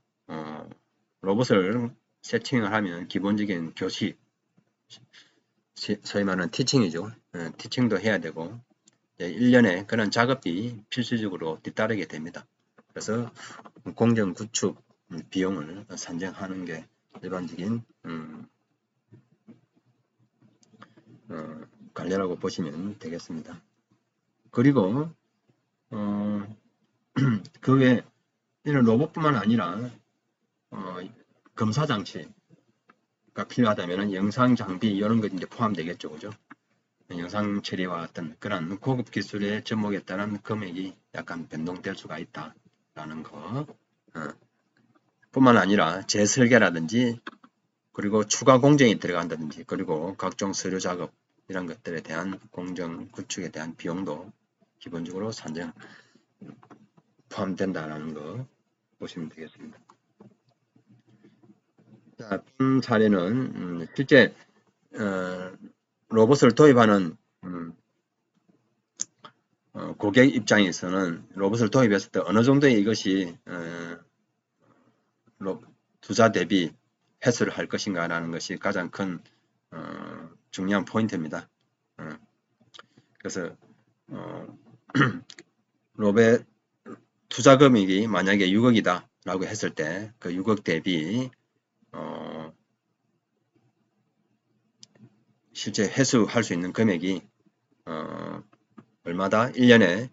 로봇을 세팅을 하면 기본적인 교시 소위 말하는 티칭이죠. 티칭도 해야 되고 1년에 그런 작업이 필수적으로 뒤따르게 됩니다. 그래서 공정 구축 비용을 산정하는 게 일반적인 관례라고 보시면 되겠습니다. 그리고 그 외에 이런 로봇뿐만 아니라 검사 장치가 필요하다면 영상 장비 이런 것 이제 포함되겠죠, 그죠? 영상 처리와 같은 그런 고급 기술의 접목에 따른 금액이 약간 변동될 수가 있다라는 거. 뿐만 아니라 재설계라든지 그리고 추가 공정이 들어간다든지 그리고 각종 서류 작업 이런 것들에 대한 공정 구축에 대한 비용도 기본적으로 산정 포함된다는 거 보시면 되겠습니다. 자, 본 사례는 실제 로봇을 도입하는 고객 입장에서는 로봇을 도입했을 때 어느 정도의 이것이 투자 대비 회수를 할 것인가라는 것이 가장 큰 중요한 포인트입니다. 그래서 로봇 투자 금액이 만약에 6억이다 라고 했을 때 그 6억 대비 실제 회수할 수 있는 금액이 얼마다? 1년에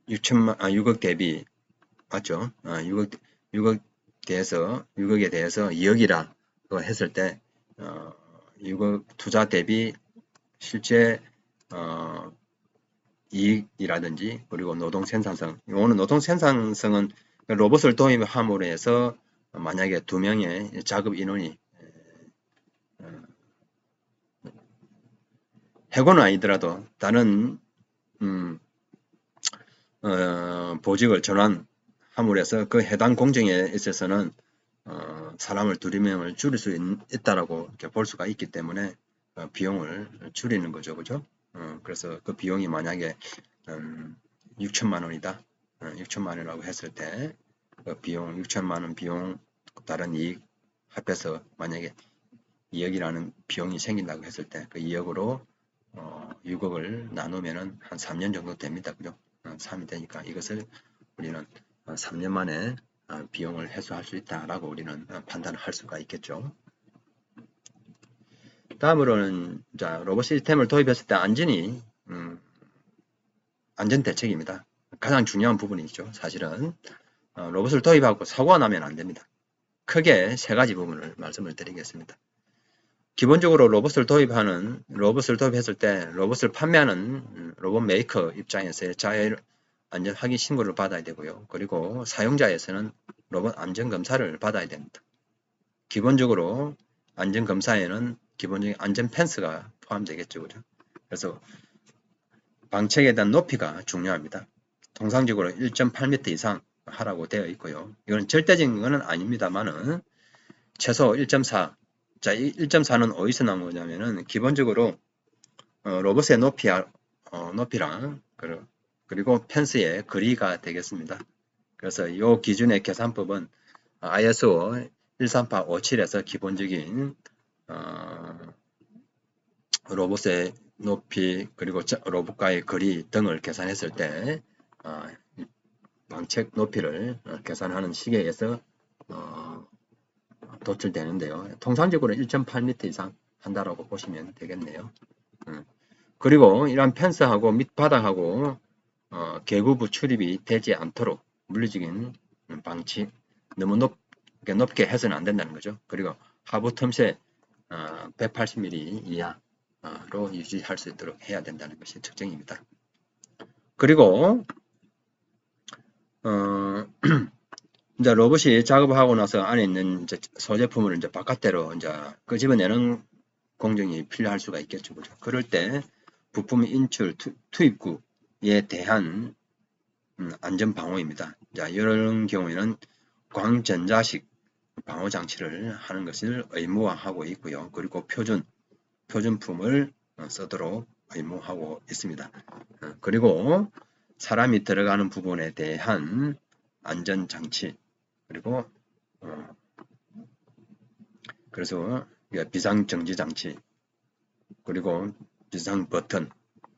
6억 대비 맞죠? 6억에 대해서 2억이라 했을 때 6억 투자 대비 실제 이익이라든지 그리고 노동 생산성, 이거는 노동 생산성은 로봇을 도입함으로 해서 만약에 2명의 작업 인원이 해고는 아니더라도 다른 보직을 전환함으로 해서 그 해당 공정에 있어서는 사람을 2명을 줄일 수 있다라고 볼 수가 있기 때문에 비용을 줄이는 거죠, 그죠? 그래서 그 비용이 만약에 6천만 원이다, 6천만 원이라고 했을 때 그 비용 6천만 원 비용 다른 이익 합해서 만약에 2억이라는 비용이 생긴다고 했을 때 그 2억으로 6억을 나누면은 한 3년 정도 됩니다, 그죠? 3이 되니까 이것을 우리는 3년 만에 비용을 해소할 수 있다라고 우리는 판단을 할 수가 있겠죠. 다음으로는 자, 로봇 시스템을 도입했을 때 안전이 안전 대책입니다. 가장 중요한 부분이죠. 사실은 로봇을 도입하고 사고가 나면 안 됩니다. 크게 3가지 부분을 말씀을 드리겠습니다. 기본적으로 로봇을 도입했을 때 로봇을 판매하는 로봇 메이커 입장에서의 자율 안전 확인 신고를 받아야 되고요. 그리고 사용자에서는 로봇 안전 검사를 받아야 됩니다. 기본적으로 안전 검사에는 기본적인 안전 펜스가 포함되겠죠, 그죠? 그래서 방책에 대한 높이가 중요합니다. 통상적으로 1.8m 이상 하라고 되어 있고요. 이건 절대적인 것은 아닙니다만은 최소 1.4. 자, 1.4는 어디서 나온 거냐면은 기본적으로 로봇의 높이랑 그리고 펜스의 거리가 되겠습니다. 그래서 이 기준의 계산법은 ISO 13857에서 기본적인 로봇의 높이 그리고 로봇과의 거리 등을 계산했을 때 방책 높이를 계산하는 시계에서 도출되는데요. 통상적으로 1.8m 이상 한다라고 보시면 되겠네요. 그리고 이러한 펜스하고 밑바닥하고 계구부 출입이 되지 않도록 물리적인 방치 너무 높게 해서는 안 된다는 거죠. 그리고 하부 틈새 180mm 이하로 유지할 수 있도록 해야 된다는 것이 특징입니다. 그리고 이제 로봇이 작업을 하고 나서 안에 있는 이제 소제품을 이제 바깥으로 이제 끄집어내는 공정이 필요할 수가 있겠죠. 그죠? 그럴 때 부품 인출 투입구에 대한 안전 방호입니다. 자, 이런 경우에는 광전자식 방호 장치를 하는 것을 의무화하고 있고요. 그리고 표준품을 쓰도록 의무하고 있습니다. 그리고 사람이 들어가는 부분에 대한 안전장치 그리고 그래서 비상정지장치 그리고 비상버튼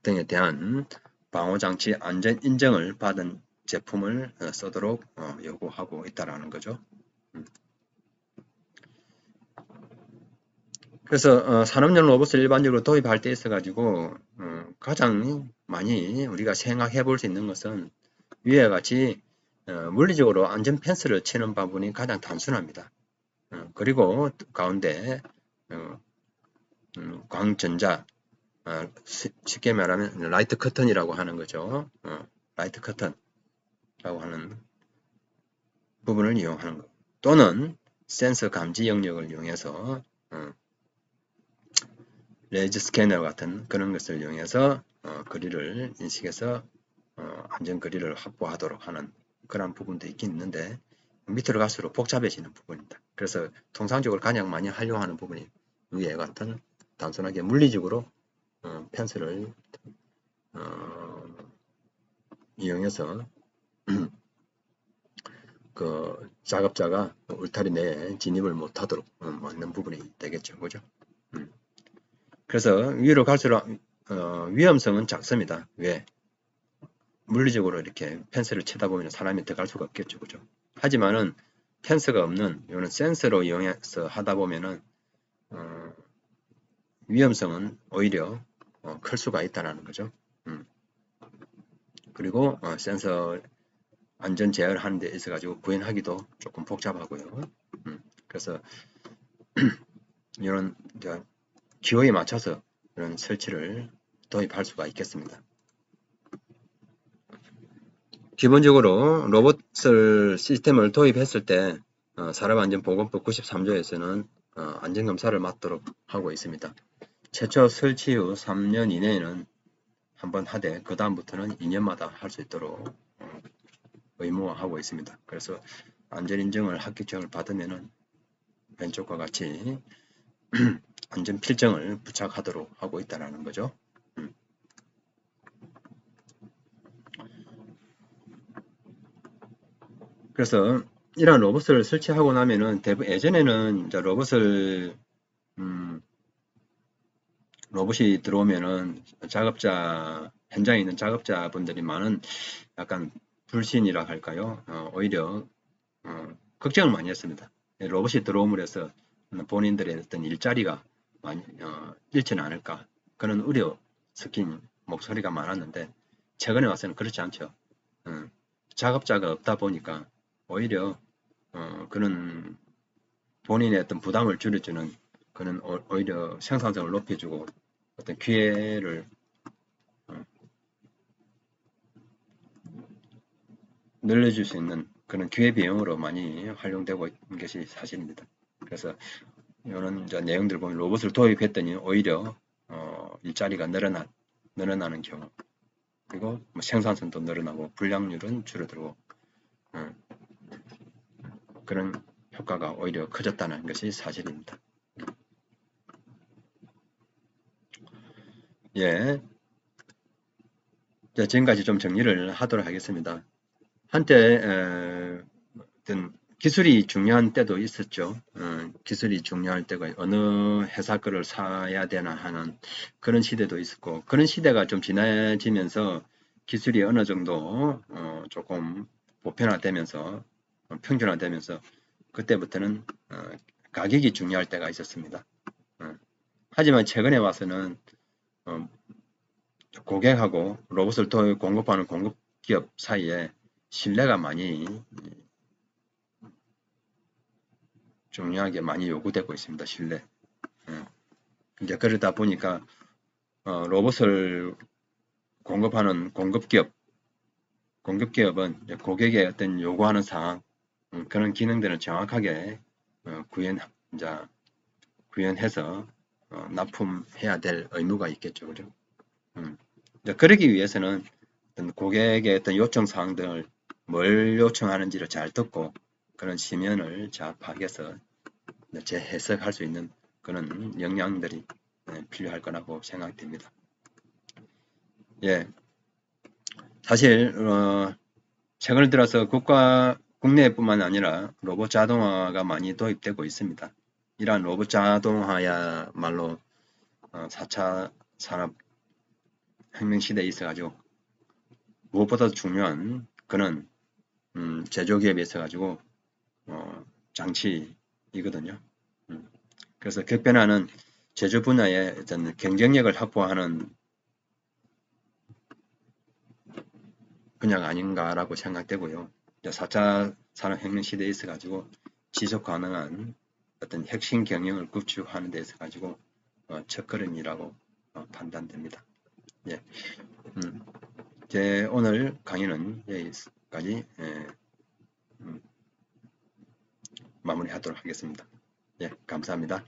등에 대한 방호장치 안전 인정을 받은 제품을 쓰도록 요구하고 있다는 거죠. 그래서 산업용 로봇을 일반적으로 도입할 때 있어가지고 가장 많이 우리가 생각해 볼 수 있는 것은 위와 같이 물리적으로 안전 펜스를 치는 부분이 가장 단순합니다. 그리고 가운데 광전자 쉽게 말하면 라이트 커튼이라고 하는 거죠. 라이트 커튼라고 하는 부분을 이용하는 것 또는 센서 감지 영역을 이용해서 레이저 스캐너 같은 그런 것을 이용해서 거리를 인식해서 안전 거리를 확보하도록 하는 그런 부분도 있긴 있는데 밑으로 갈수록 복잡해지는 부분입니다. 그래서 통상적으로 가장 많이 활용하는 부분이 위에 같은 단순하게 물리적으로 펜스를 이용해서 그 작업자가 울타리 내에 진입을 못하도록 막는 부분이 되겠죠, 그죠? 그래서 위로 갈수록 위험성은 작습니다. 왜? 물리적으로 이렇게 펜스를 치다 보면 사람이 들어갈 수가 없겠죠, 그죠? 하지만은 펜스가 없는 이거는 센서로 이용해서 하다 보면은 위험성은 오히려 클 수가 있다는 거죠. 그리고 센서 안전 제어를 하는 데 있어가지고 구현하기도 조금 복잡하고요. 그래서 이런 기호에 맞춰서 이런 설치를 도입할 수가 있겠습니다. 기본적으로 로봇을 시스템을 도입했을 때 산업안전보건법 93조에서는 안전검사를 맡도록 하고 있습니다. 최초 설치 후 3년 이내에는 한번 하되 그 다음부터는 2년마다 할 수 있도록 의무화하고 있습니다. 그래서 안전인증을 합격증을 받으면은 왼쪽과 같이 안전필정을 부착하도록 하고 있다는 거죠. 그래서 이런 로봇을 설치하고 나면은 대부분 예전에는 이제 로봇이 들어오면은 현장에 있는 작업자분들이 많은 약간 불신이라 할까요? 오히려 걱정을 많이 했습니다. 로봇이 들어옴으로 해서 본인들의 어떤 일자리가 많이 잃지는 않을까 그런 우려 섞인 목소리가 많았는데 최근에 와서는 그렇지 않죠. 작업자가 없다 보니까 오히려 그런 본인의 어떤 부담을 줄여주는 그는 오히려 생산성을 높여주고 어떤 기회를 늘려줄 수 있는 그런 기회 비용으로 많이 활용되고 있는 것이 사실입니다. 그래서 이런 내용들을 보면 로봇을 도입했더니 오히려 일자리가 늘어나는 경우 그리고 생산성도 늘어나고 불량률은 줄어들고 그런 효과가 오히려 커졌다는 것이 사실입니다. 예, 지금까지 좀 정리를 하도록 하겠습니다. 한때 어떤 기술이 중요한 때도 있었죠. 기술이 중요할 때가 어느 회사 거를 사야 되나 하는 그런 시대도 있었고 그런 시대가 좀 지나지면서 기술이 어느 정도 조금 보편화되면서 평준화되면서 그때부터는 가격이 중요할 때가 있었습니다. 하지만 최근에 와서는 고객하고 로봇을 공급하는 공급기업 사이에 신뢰가 많이 중요하게 많이 요구되고 있습니다. 신뢰. 이제 그러다 보니까 로봇을 공급하는 공급기업은 고객의 어떤 요구하는 사항 그런 기능들을 정확하게 구현해서 납품해야 될 의무가 있겠죠. 그죠? 그러기 위해서는 어떤 고객의 어떤 요청 사항들을 뭘 요청하는지를 잘 듣고 그런 심연을 잘 파악해서 재해석할 수 있는 그런 역량들이 필요할 거라고 생각됩니다. 예, 사실 최근 들어서 국내뿐만 아니라 로봇 자동화가 많이 도입되고 있습니다. 이러한 로봇 자동화야말로 4차 산업 혁명 시대에 있어가지고 무엇보다도 중요한 그런 제조기업에 있어가지고 장치이거든요. 그래서 급변하는 제조 분야의 어떤 경쟁력을 확보하는 분야가 아닌가라고 생각되고요. 4차 산업혁명 시대에 있어가지고 지속 가능한 어떤 혁신 경영을 구축하는 데 있어가지고 첫걸음이라고 판단됩니다. 예. 제 오늘 강의는 여기까지 마무리하도록 하겠습니다. 예, 감사합니다.